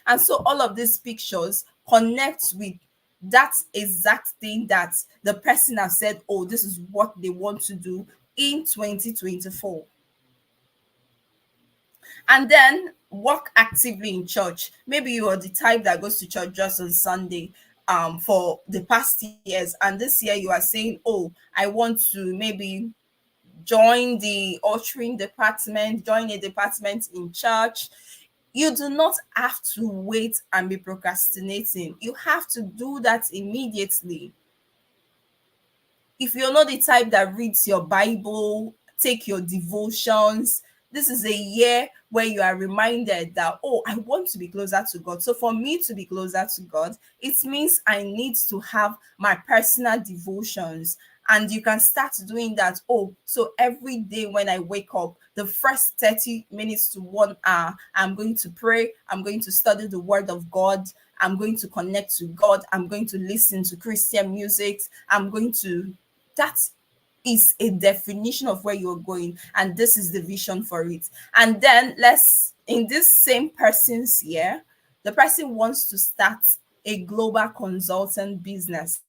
And so all of these pictures connect with that exact thing that the person has said, oh, this is what they want to do in 2024. And then work actively in church. Maybe you are the type that goes to church just on Sunday for the past years, and this year you are saying, oh, I want to maybe join the ushering department, join a department in church. You do not have to wait and be procrastinating. You have to do that immediately. If you're not the type that reads your Bible, take your devotions, this is a year where you are reminded that, oh, I want to be closer to God. So for me to be closer to God, it means I need to have my personal devotions. And you can start doing that. Oh, so every day when I wake up, the first 30 minutes to 1 hour, I'm going to pray. I'm going to study the word of God. I'm going to connect to God. I'm going to listen to Christian music. That is a definition of where you're going, and this is the vision for it. And then let's, in this same person's year, the person wants to start a global consultant business.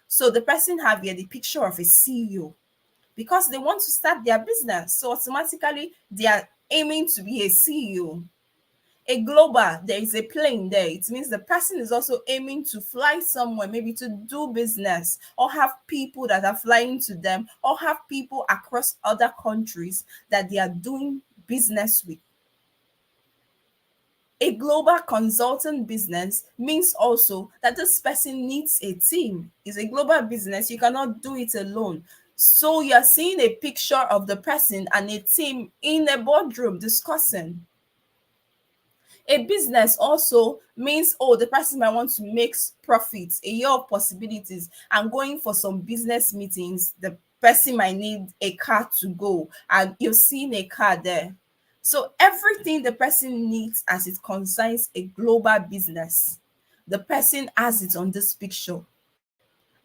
So the person have here the picture of a CEO because they want to start their business, so automatically they are aiming to be a CEO. A global, there is a plane there. It means the person is also aiming to fly somewhere, maybe to do business, or have people that are flying to them, or have people across other countries that they are doing business with. A global consultant business means also that this person needs a team. It's a global business, you cannot do it alone. So you're seeing a picture of the person and a team in a boardroom discussing. A business also means, oh, the person might want to make profits, a year of possibilities, and going for some business meetings, the person might need a car to go, and you're seeing a car there. So everything the person needs as it concerns a global business, the person has it on this picture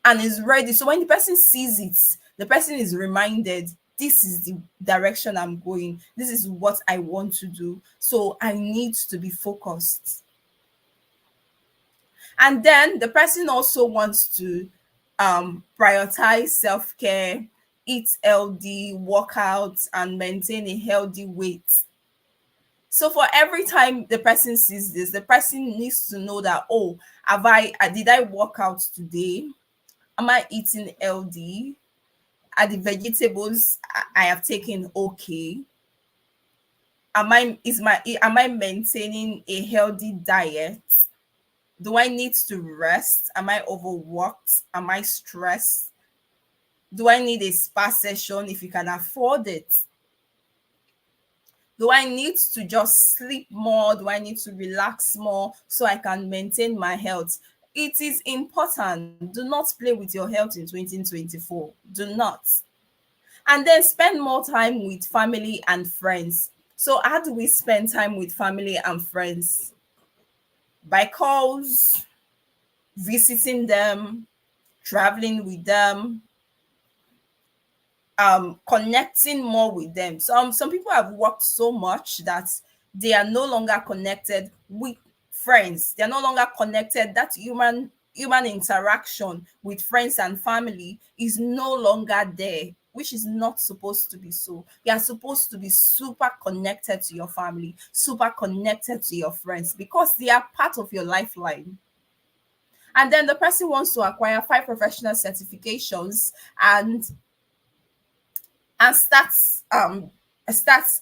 and is ready. So when the person sees it, the person is reminded, this is the direction I'm going. This is what I want to do. So I need to be focused. And then the person also wants to prioritize self-care, eat healthy, work out, and maintain a healthy weight. So for every time the person sees this, the person needs to know that, oh, did I work out today? Am I eating healthy? Are the vegetables I have taken okay? Am I maintaining a healthy diet? Do I need to rest? Am I overworked? Am I stressed? Do I need a spa session if you can afford it? Do I need to just sleep more? Do I need to relax more so I can maintain my health? It is important. Do not play with your health in 2024. Do not. And then spend more time with family and friends. So, how do we spend time with family and friends? By calls, visiting them, traveling with them, connecting more with them. Some people have worked so much that they are no longer connected with friends. They're no longer connected. That human interaction with friends and family is no longer there, which is not supposed to be so. You are supposed to be super connected to your family, super connected to your friends, because they are part of your lifeline. And then the person wants to acquire 5 professional certifications and starts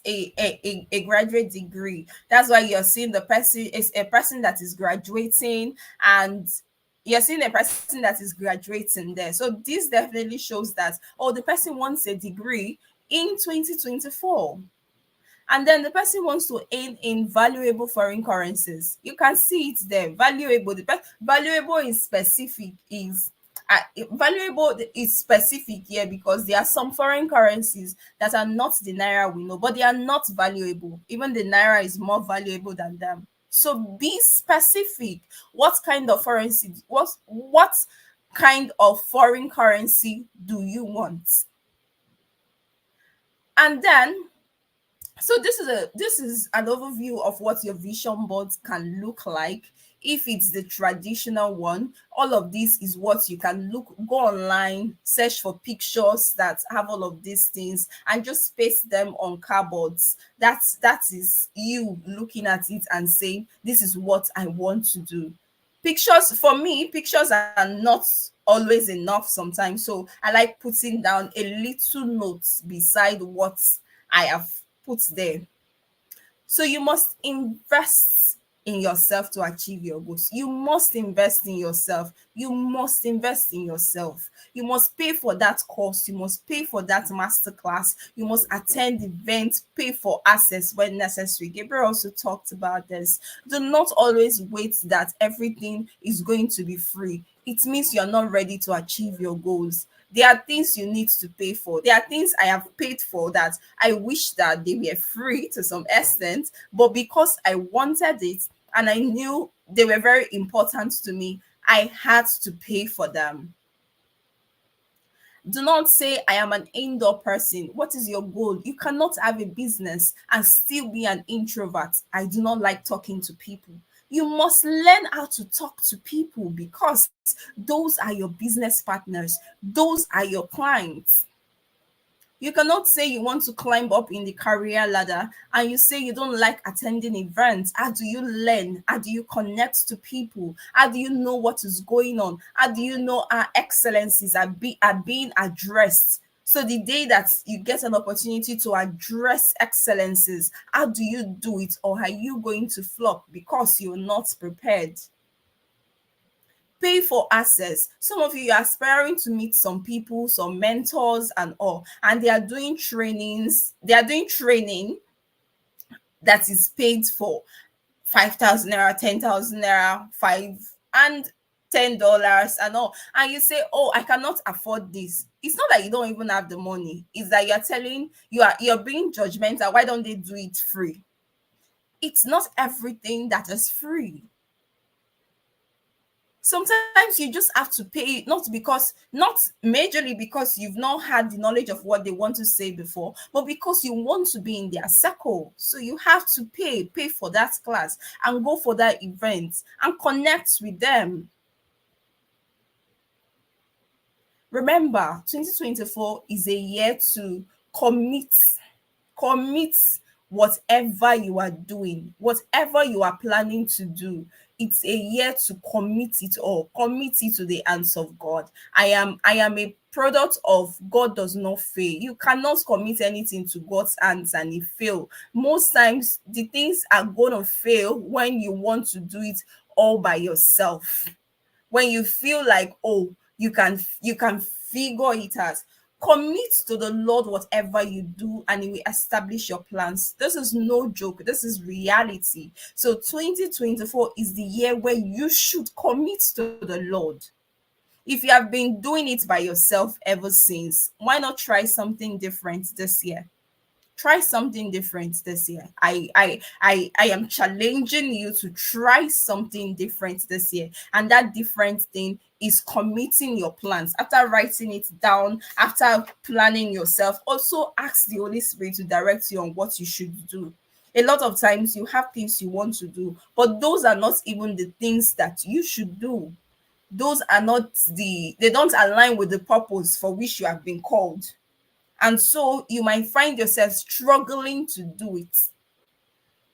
a graduate degree. That's why you're seeing the person is a person that is graduating, and you're seeing a person that is graduating there. So this definitely shows that, oh, the person wants a degree in 2024. And then the person wants to earn in valuable foreign currencies. You can see it there. Valuable. Valuable is specific. Valuable is specific here because there are some foreign currencies that are not the naira we know, but they are not valuable. Even the naira is more valuable than them. So be specific. What kind of currency? What kind of foreign currency do you want? And then, so this is an overview of what your vision boards can look like. If it's the traditional one, all of this is what you can go online, search for pictures that have all of these things, and just paste them on cardboards. That is you looking at it and saying, this is what I want to do. Pictures, for me, pictures are not always enough sometimes, so I like putting down a little note beside what I have put there. So you must invest in yourself to achieve your goals. You must invest in yourself. You must invest in yourself. You must pay for that course. You must pay for that masterclass. You must attend events, pay for access when necessary. Gabriel also talked about this. Do not always wait that everything is going to be free. It means you're not ready to achieve your goals. There are things you need to pay for. There are things I have paid for that I wish that they were free to some extent, but because I wanted it and I knew they were very important to me, I had to pay for them. Do not say I am an indoor person. What is your goal? You cannot have a business and still be an introvert. I do not like talking to people. You must learn how to talk to people because those are your business partners, those are your clients. You cannot say you want to climb up in the career ladder and you say you don't like attending events. How do you learn? How do you connect to people? How do you know what is going on? How do you know our excellencies are being addressed? So the day that you get an opportunity to address excellencies, how do you do it? Or are you going to flop because you're not prepared? Pay for access. Some of you are aspiring to meet some people, some mentors and all, and they are doing trainings. They are doing training that is paid for. 5,000 naira, 10,000 naira, five and $10 and all. And you say, oh, I cannot afford this. It's not that you don't even have the money. It's that you're being judgmental. Why don't they do it free? It's not everything that is free. Sometimes you just have to pay, not majorly because you've not had the knowledge of what they want to say before, but because you want to be in their circle. So you have to pay for that class and go for that event and connect with them. Remember, 2024 is a year to commit. Commit whatever you are doing, whatever you are planning to do. It's a year to commit it all. Commit it to the hands of God. I am a product of God does not fail. You cannot commit anything to God's hands and it fail. Most times the things are going to fail when you want to do it all by yourself, when you feel like, oh, you can figure it out. Commit to the Lord whatever you do and he will establish your plans. This is no joke, this is reality. So 2024 is the year where you should commit to the Lord. If you have been doing it by yourself ever since, why not try something different this year? Try something different this year. I am challenging you to try something different this year. And that different thing is committing your plans. After writing it down, after planning yourself, also ask the Holy Spirit to direct you on what you should do. A lot of times you have things you want to do, but those are not even the things that you should do. Those are not they don't align with the purpose for which you have been called. And so you might find yourself struggling to do it.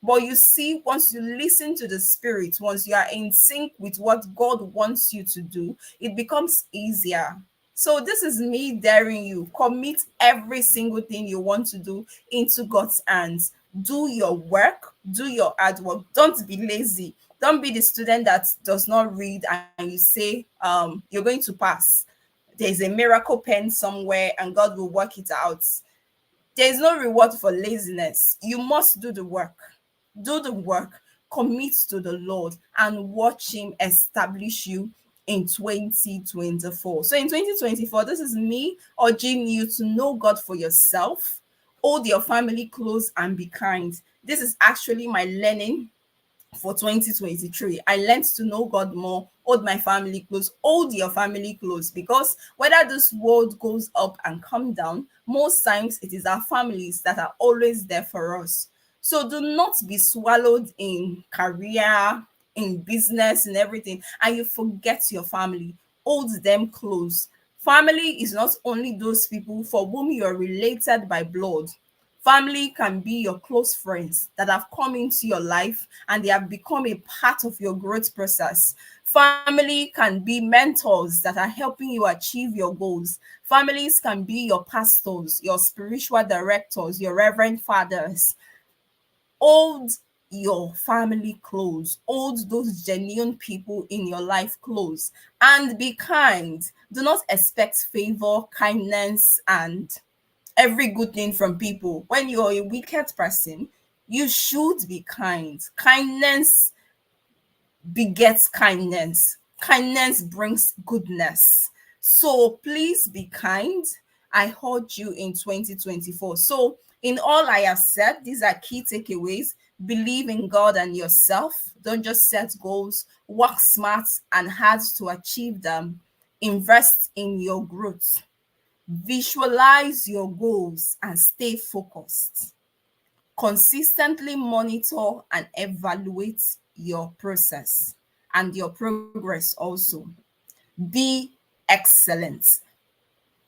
But you see, once you listen to the Spirit, once you are in sync with what God wants you to do, it becomes easier. So this is me daring you. Commit every single thing you want to do into God's hands. Do your work, do your hard work. Don't be lazy. Don't be the student that does not read and you say you're going to pass. There's a miracle pen somewhere and God will work it out. There's no reward for laziness. You must do the work. Do the work, commit to the Lord, and watch Him establish you in 2024. So in 2024, this is me urging you to know God for yourself, hold your family close, and be kind. This is actually my learning for 2023. I learned to know God more, hold my family close, hold your family close, because whether this world goes up and come down, most times it is our families that are always there for us. So do not be swallowed in career, in business, and everything, and you forget your family. Hold them close. Family is not only those people for whom you are related by blood. Family can be your close friends that have come into your life and they have become a part of your growth process. Family can be mentors that are helping you achieve your goals. Families can be your pastors, your spiritual directors, your reverend fathers. Hold your family close. Hold those genuine people in your life close and be kind. Do not expect favor, kindness, and every good thing from people. When you're a wicked person, you should be kind. Kindness begets kindness. Kindness brings goodness. So please be kind. I urge you in 2024. So, in all I have said, these are key takeaways. Believe in God and yourself. Don't just set goals, work smart and hard to achieve them. Invest in your growth. Visualize your goals and stay focused. Consistently monitor and evaluate your process and your progress also. Be excellent.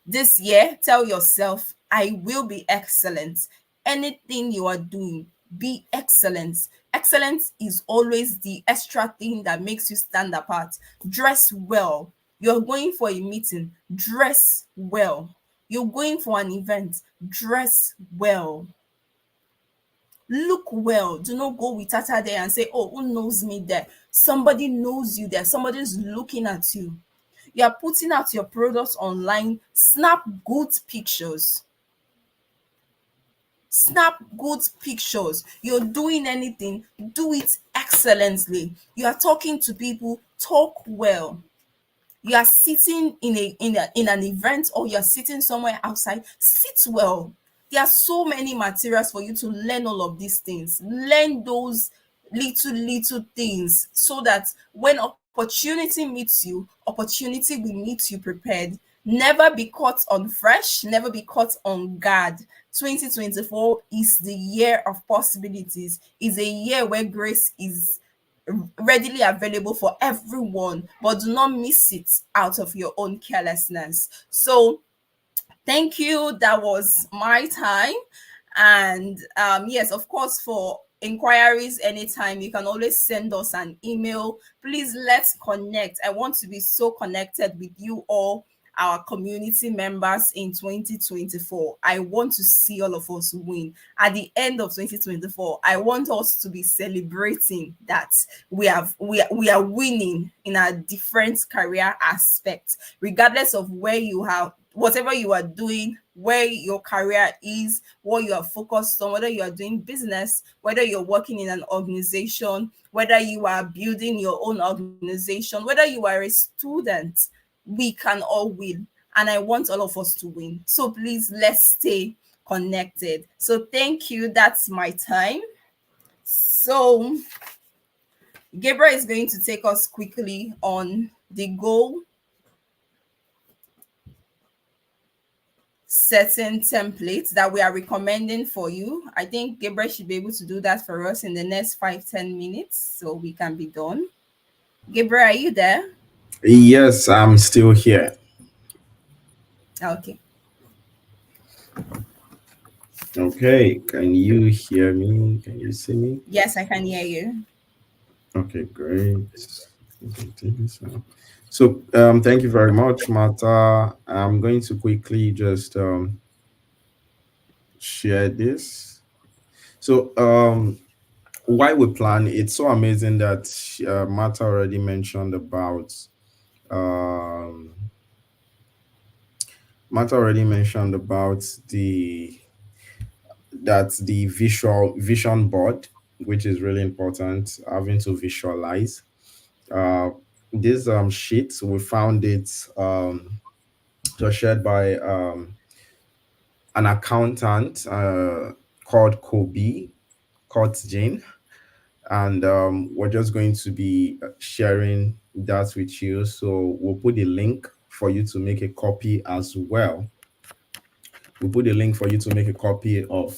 This year, tell yourself, I will be excellent. Anything you are doing, be excellent. Excellence is always the extra thing that makes you stand apart. Dress well. You're going for a meeting, dress well. You're going for an event, dress well. Look well. Do not go with Tata there and say, oh, who knows me there? Somebody knows you there. Somebody's looking at you. You are putting out your products online. Snap good pictures. Snap good pictures. You're doing anything, do it excellently. You are talking to people, talk well. You are sitting in an event, or you're sitting somewhere outside, sit well. There are so many materials for you to learn all of these things. Learn those little things, so that when opportunity meets you, opportunity will meet you prepared. Never be caught on fresh, never be caught on guard. 2024 is the year of possibilities, is a year where grace is readily available for everyone, but do not miss it out of your own carelessness. So thank you. That was my time. And yes, of course, for inquiries anytime, you can always send us an email. Please, let's connect. I want to be so connected with you all, our community members, in 2024. I want to see all of us win. At the end of 2024, I want us to be celebrating that we are winning in a different career aspect, regardless of where you have, whatever you are doing, where your career is, what you are focused on, whether you are doing business, whether you're working in an organization, whether you are building your own organization, whether you are a student, we can all win. And I want all of us to win. So please, let's stay connected. So thank you. That's my time. So Gabriel is going to take us quickly on the goal setting templates that we are recommending for you. I think Gabriel should be able to do that for us in the next 5-10 minutes so we can be done. Gabriel, are you there? Yes, I'm still here. Okay. Okay, can you hear me? Can you see me? Yes, I can hear you. Okay, great. Thank you very much, Martha. I'm going to quickly just share this. So, why we plan? It's so amazing that Martha already mentioned about um, Martha already mentioned about the visual vision board, which is really important, having to visualize. Uh, this sheet, we found it just shared by an accountant called Kobe, called Jane, and we're just going to be sharing that with you. So we'll put a link for you to make a copy as well. We'll put a link for you to make a copy of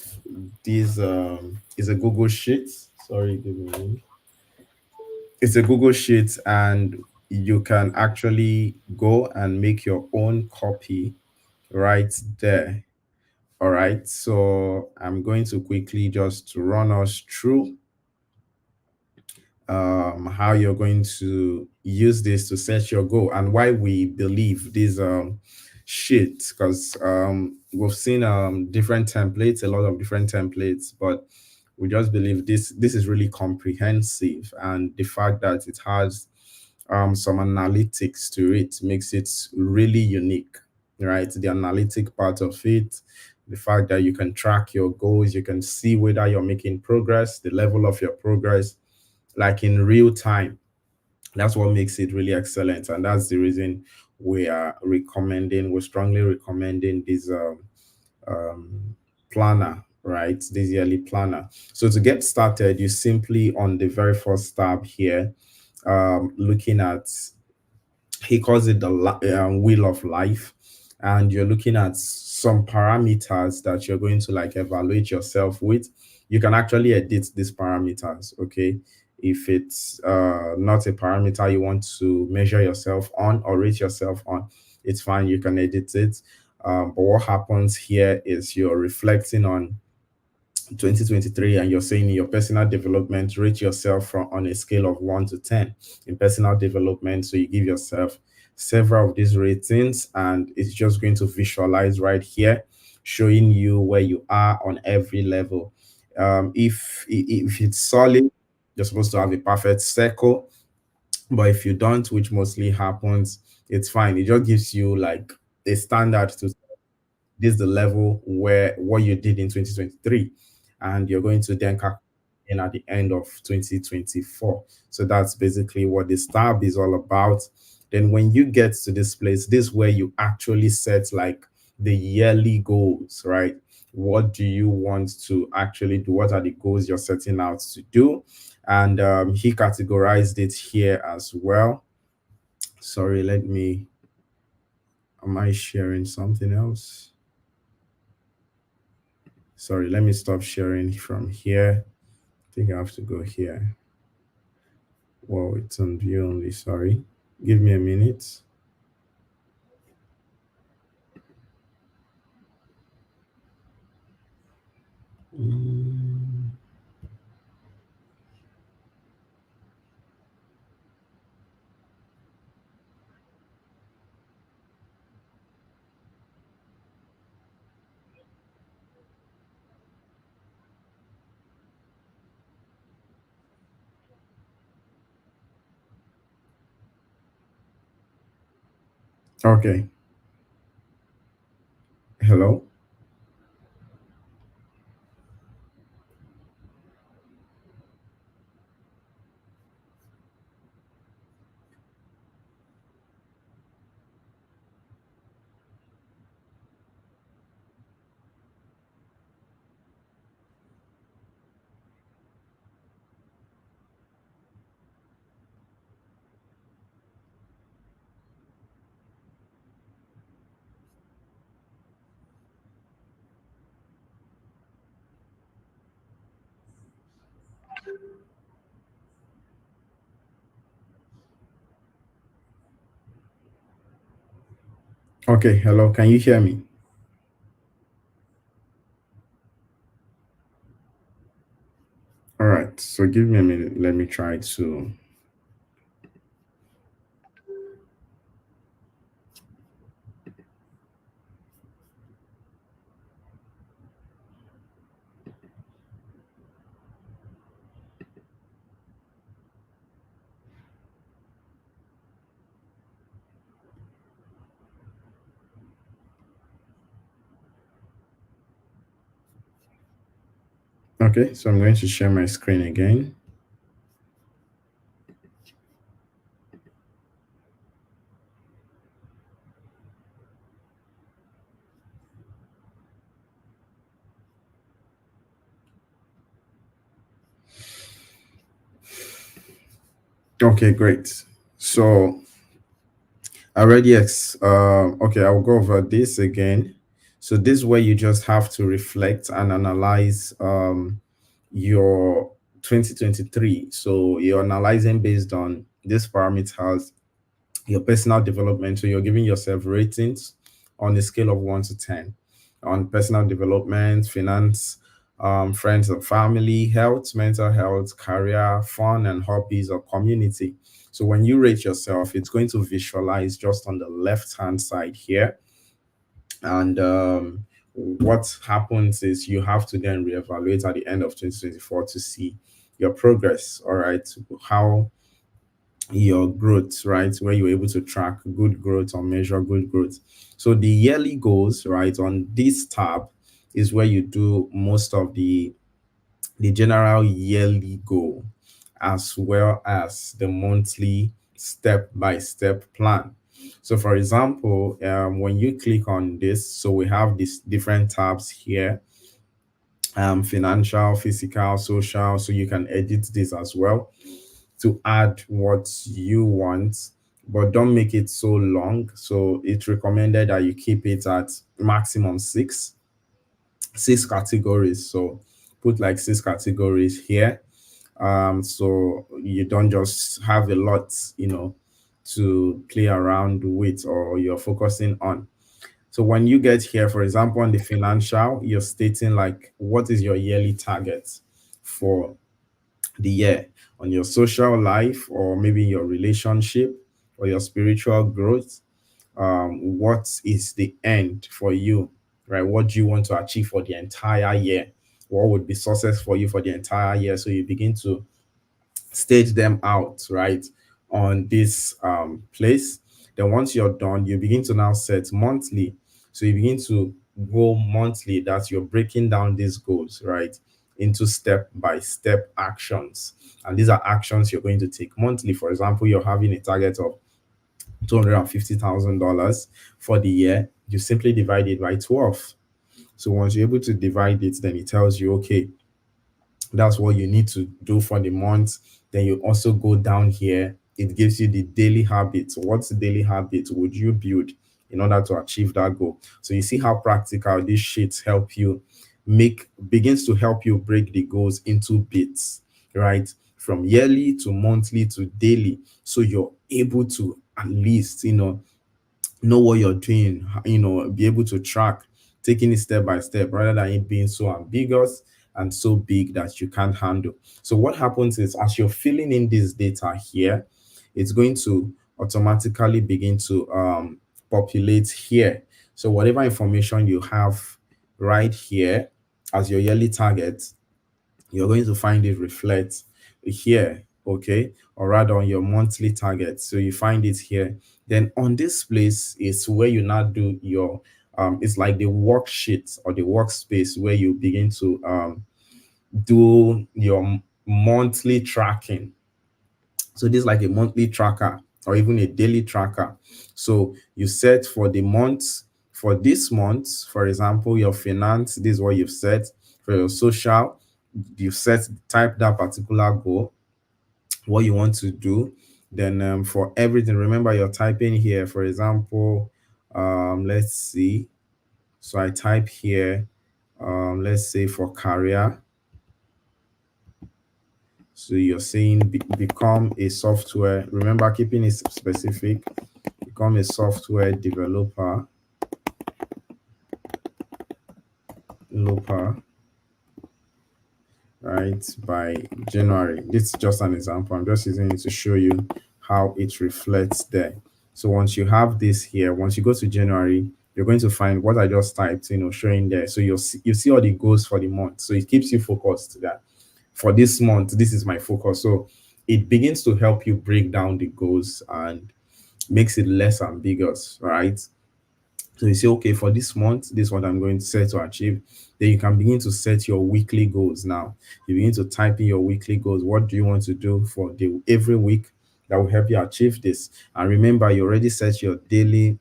this. Is a Google Sheet. Sorry, give me a minute. It's a Google Sheet, and you can actually go and make your own copy right there. All right. So I'm going to quickly just run us through how you're going to use this to set your goal and why we believe this shit, because we've seen different templates, a lot of different templates, but we just believe this is really comprehensive, and the fact that it has some analytics to it makes it really unique, right? The analytic part of it, the fact that you can track your goals, you can see whether you're making progress, the level of your progress, like in real time. That's what makes it really excellent, and that's the reason we're strongly recommending this planner, right? This yearly planner. So to get started, you simply, on the very first tab here, looking at, he calls it the wheel of life, and you're looking at some parameters that you're going to like evaluate yourself with. You can actually edit these parameters. Okay, if it's not a parameter you want to measure yourself on or rate yourself on, it's fine, you can edit it. But what happens here is you're reflecting on 2023, and you're saying in your personal development, rate yourself from on a scale of 1 to 10 in personal development. So you give yourself several of these ratings, and it's just going to visualize right here, showing you where you are on every level. If it's solid, you're supposed to have a perfect circle, but if you don't, which mostly happens, it's fine. It just gives you like a standard to this is the level where what you did in 2023, and you're going to then calculate in at the end of 2024. So that's basically what this tab is all about. Then when you get to this place, this is where you actually set like the yearly goals, right? What do you want to actually do? What are the goals you're setting out to do? And he categorized it here as well. Sorry, am I sharing something else? Sorry, let me stop sharing from here. I think I have to go here. Whoa, it's on view only. Sorry. Give me a minute. Mm, Okay. Hello. Okay. Hello. Can you hear me? All right. So give me a minute. Let me try to. Okay. So I'm going to share my screen again. Okay. Great. So already, okay, I'll go over this again. So this is where you just have to reflect and analyze your 2023. So you're analyzing based on these parameters, your personal development. So you're giving yourself ratings on a scale of 1 to 10 on personal development, finance, friends and family, health, mental health, career, fun and hobbies, or community. So when you rate yourself, it's going to visualize just on the left hand side here. And what happens is you have to then reevaluate at the end of 2024 to see your progress. All right. How your growth, right? Where you're able to track good growth or measure good growth. So the yearly goals, right, on this tab is where you do most of the general yearly goal as well as the monthly step-by-step plan. So for example, when you click on this, so we have these different tabs here, financial, physical, social, so you can edit this as well to add what you want, but don't make it so long. So it's recommended that you keep it at maximum six categories. So put like six categories here. So you don't just have a lot, to play around with or you're focusing on. So when you get here, for example, on the financial, you're stating like what is your yearly target for the year on your social life or maybe your relationship or your spiritual growth. What is the end for you, right? What do you want to achieve for the entire year? What would be success for you for the entire year? So you begin to stage them out, right, on this place. Then once you're done, you begin to now set monthly. So you begin to go monthly, that you're breaking down these goals, right, into step by step actions. And these are actions you're going to take monthly. For example, you're having a target of $250,000 for the year. You simply divide it by 12. So once you're able to divide it, then it tells you, okay, that's what you need to do for the month. Then you also go down here. It gives you the daily habits. What daily habit would you build in order to achieve that goal? So you see how practical these sheets help you begins to help you break the goals into bits, right? From yearly to monthly to daily. So you're able to at least, know what you're doing, be able to track, taking it step by step rather than it being so ambiguous and so big that you can't handle. So what happens is, as you're filling in this data here, it's going to automatically begin to populate here. So whatever information you have right here as your yearly target, you're going to find it reflect here, okay, or rather on your monthly target. So you find it here. Then on this place is where you now do your it's like the worksheet or the workspace where you begin to do your monthly tracking. So this is like a monthly tracker or even a daily tracker. So you set for the month, for this month, for example, your finance, this is what you've set. For your social, you set, type that particular goal, what you want to do. Then for everything, remember you're typing here, for example, let's see. So I type here, let's say for career. So you're saying become a software, remember keeping it specific, become a software developer, right, by January. This is just an example. I'm just using it to show you how it reflects there. So once you have this here, once you go to January, you're going to find what I just typed, showing there. So you see all the goals for the month. So it keeps you focused that for this month, this is my focus. So it begins to help you break down the goals and makes it less ambiguous, right? So you say, okay, for this month, this is what I'm going to set to achieve. Then you can begin to set your weekly goals now. You begin to type in your weekly goals. What do you want to do for every week that will help you achieve this? And remember, you already set your daily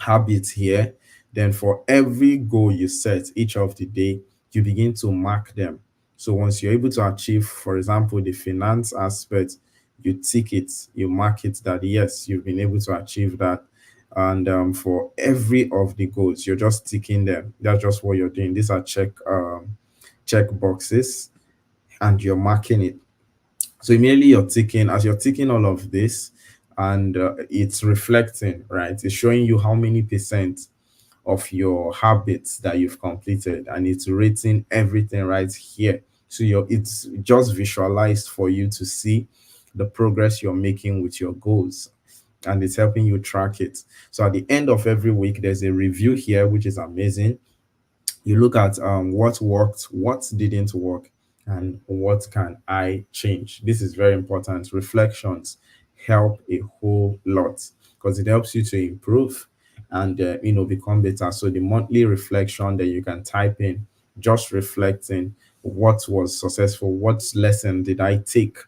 habits here. Then for every goal you set each of the day, you begin to mark them. So once you're able to achieve, for example, the finance aspect, you tick it, you mark it that yes, you've been able to achieve that. And for every of the goals, you're just ticking them. That's just what you're doing. These are check boxes, and you're marking it. So immediately you're ticking, as you're ticking all of this, and it's reflecting, right? It's showing you how many percent of your habits that you've completed, and it's rating everything right here. So it's just visualized for you to see the progress you're making with your goals, and it's helping you track it. So at the end of every week, there's a review here, which is amazing. You look at what worked, what didn't work, and what can I change. This is very important. Reflections help a whole lot because it helps you to improve and become better. So the monthly reflection that you can type in, just reflecting what was successful, what lesson did I take,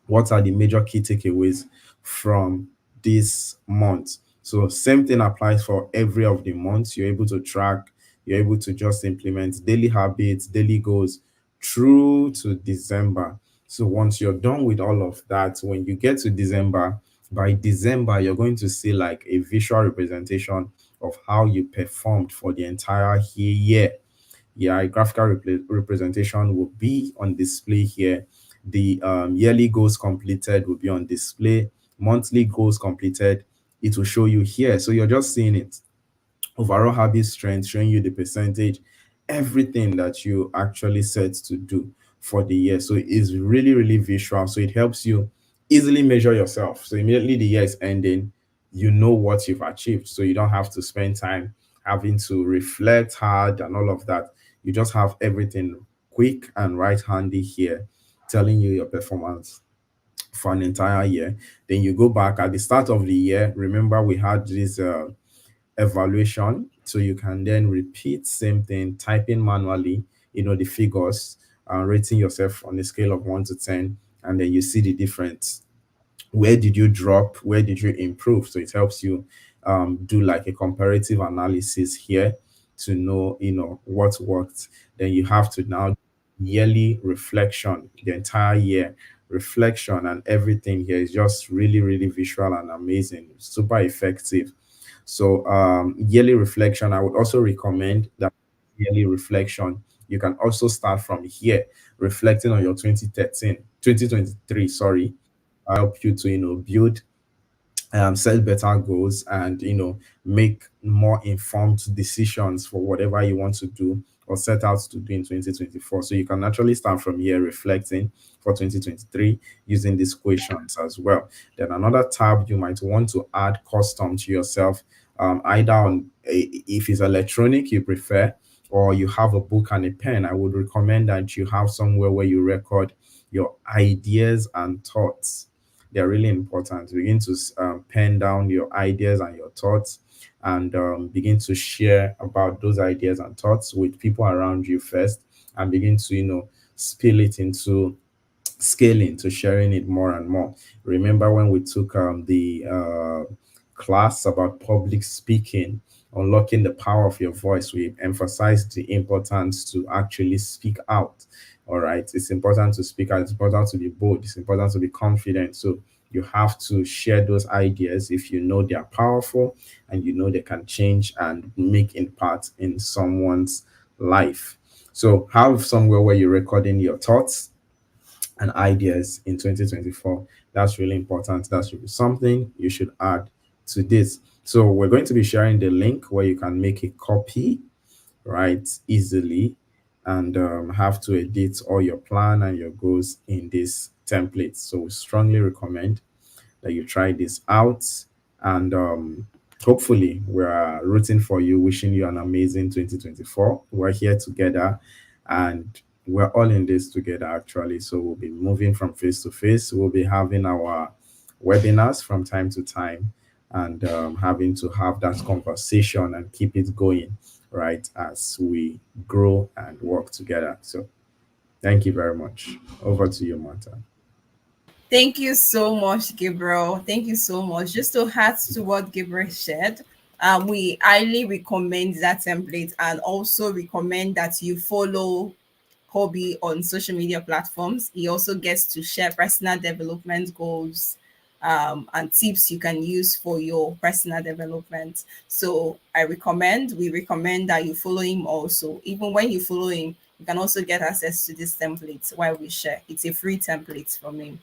what are the major key takeaways from this month. So same thing applies for every of the months. You're able to track, you're able to just implement daily habits, daily goals through to December. So once you're done with all of that, when you get to December, by December, you're going to see like a visual representation of how you performed for the entire year. Yeah, a graphical representation will be on display here. The yearly goals completed will be on display. Monthly goals completed, it will show you here. So you're just seeing it. Overall habit strength, showing you the percentage, everything that you actually set to do for the year. So it's really, really visual. So it helps you easily measure yourself. So immediately the year is ending, you know what you've achieved. So you don't have to spend time having to reflect hard and all of that. You just have everything quick and right handy here, telling you your performance for an entire year. Then you go back at the start of the year. Remember, we had this evaluation So you can then repeat same thing, typing manually, the figures, rating yourself on a scale of 1 to 10, and then you see the difference. Where did you drop? Where did you improve? So it helps you do like a comparative analysis here to know, what worked. Then you have to now yearly reflection, the entire year reflection, and everything here is just really, really visual and amazing, super effective. So yearly reflection, I would also recommend that yearly reflection. You can also start from here, reflecting on your 2013, 2023. Sorry, help you to build, set better goals, and make more informed decisions for whatever you want to do or set out to do in 2024. So you can naturally start from here, reflecting for 2023 using these questions as well. Then another tab you might want to add custom to yourself, either on if it's electronic you prefer, or you have a book and a pen. I would recommend that you have somewhere where you record your ideas and thoughts. They're really important. Begin to pen down your ideas and your thoughts, and begin to share about those ideas and thoughts with people around you first, and begin to spill it into scaling to sharing it more and more. Remember when we took the class about public speaking, unlocking the power of your voice, we emphasized the importance to actually speak out. All right, it's important to speak out, it's important to be bold, it's important to be confident. So you have to share those ideas if you know they are powerful and you know they can change and make impact in someone's life. So have somewhere where you're recording your thoughts and ideas in 2024. That's really important. That should be something you should add to this. So we're going to be sharing the link where you can make a copy, right, easily, and have to edit all your plan and your goals in this template. So we strongly recommend that you try this out. And hopefully, we're rooting for you, wishing you an amazing 2024. We're here together, and we're all in this together, actually. So we'll be moving from face to face. We'll be having our webinars from time to time, and having to have that conversation and keep it going, right, as we grow and work together. So thank you very much. Over to you, Martha. Thank you so much, Gabriel. Thank you so much. Just to add to what Gabriel shared, we highly recommend that template and also recommend that you follow Hobby on social media platforms. He also gets to share personal development goals and tips you can use for your personal development. So we recommend that you follow him also. Even when you follow him, you can also get access to this template while we share. It's a free template from him.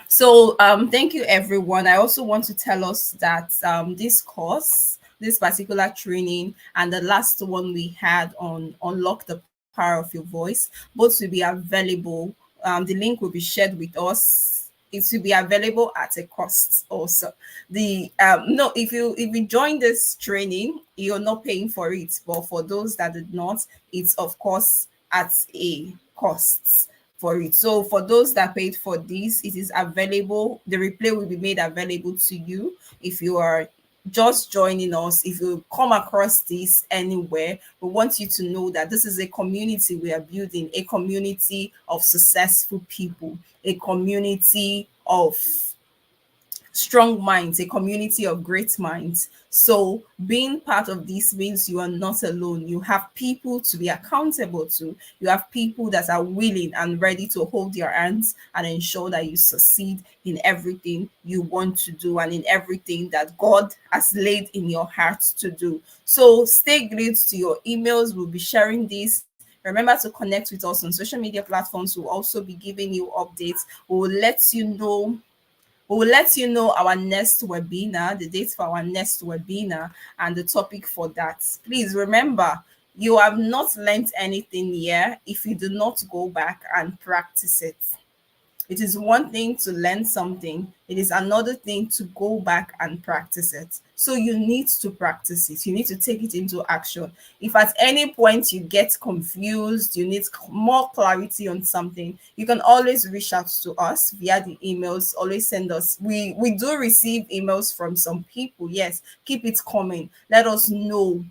So thank you everyone. I also want to tell us that this course, this particular training, and the last one we had on unlock the power of your voice, both will be available. The link will be shared with us. It will be available at a cost also. The no, if you join this training, you're not paying for it. But for those that did not, it's of course at a cost for it. So for those that paid for this, it is available. The replay will be made available to you if you are just joining us. If you come across this anywhere, we want you to know that this is a community we are building, a community of successful people, a community of strong minds, a community of great minds. So, being part of this means you are not alone. You have people to be accountable to. You have people that are willing and ready to hold your hands and ensure that you succeed in everything you want to do and in everything that God has laid in your heart to do. So, stay glued to your emails. We'll be sharing this. Remember to connect with us on social media platforms. We'll also be giving you updates. We will let you know our next webinar, the date for our next webinar, and the topic for that. Please remember, you have not learned anything here if you do not go back and practice it. It is one thing to learn something, it is another thing to go back and practice it. So you need to practice it. You need to take it into action. If at any point you get confused, you need more clarity on something, you can always reach out to us via the emails. Always send us. We do receive emails from some people. Yes, keep it coming. Let us know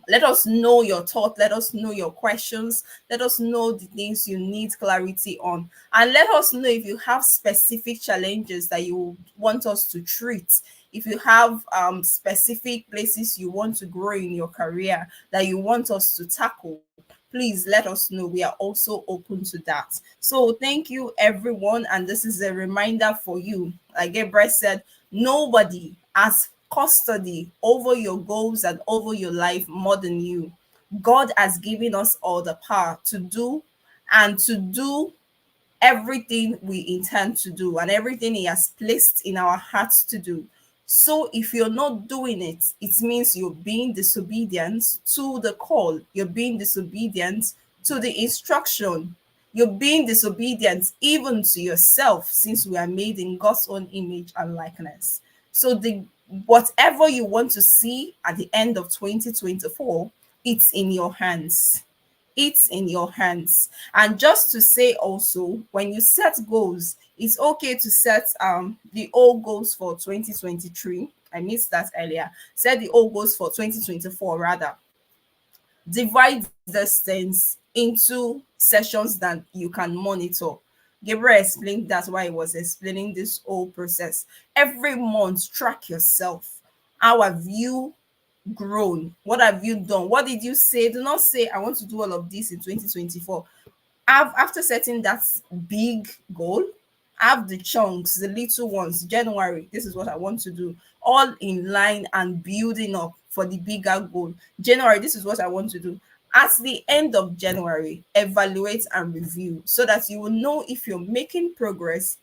Let us know your thought. Let us know your questions. Let us know the things you need clarity on. And let us know if you have specific challenges that you want us to treat. If you have specific places you want to grow in your career that you want us to tackle, please let us know. We are also open to that. So thank you, everyone. And this is a reminder for you. Like Gabriel said, nobody has custody over your goals and over your life more than you. God has given us all the power to do everything we intend to do and everything He has placed in our hearts to do. So if you're not doing it, it means you're being disobedient to the call, you're being disobedient to the instruction, you're being disobedient even to yourself, since we are made in God's own image and likeness. So the whatever you want to see at the end of 2024, it's in your hands. It's in your hands. And just to say also, when you set goals, it's okay to set the old goals for 2023. I missed that earlier. Set the old goals for 2024 rather. Divide these things into sessions that you can monitor. Gabriel explained that while he was explaining this whole process. Every month, track yourself. How have you grown? What have you done? What did you say? Do not say, I want to do all of this in 2024. After setting that big goal, have the chunks, the little ones. January, this is what I want to do, all in line and building up for the bigger goal. January, this is what I want to do. At the end of January, evaluate and review so that you will know if you're making progress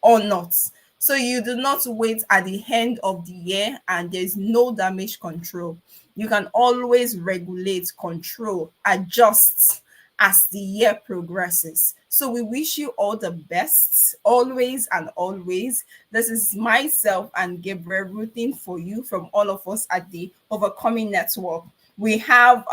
or not. So you do not wait at the end of the year and there's no damage control. You can always regulate, control, adjust as the year progresses. So we wish you all the best, always and always. This is myself and Gabriel rooting for you from all of us at the Overcoming Network. We have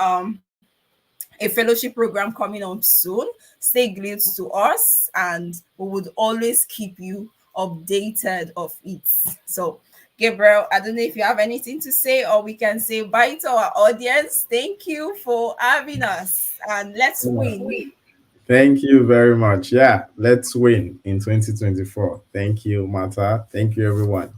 a fellowship program coming up soon. Stay glued to us, and we would always keep you updated of it. So, Gabriel, I don't know if you have anything to say, or we can say bye to our audience. Thank you for having us, and let's win. Thank you very much. Yeah, let's win in 2024. Thank you, Martha. Thank you, everyone.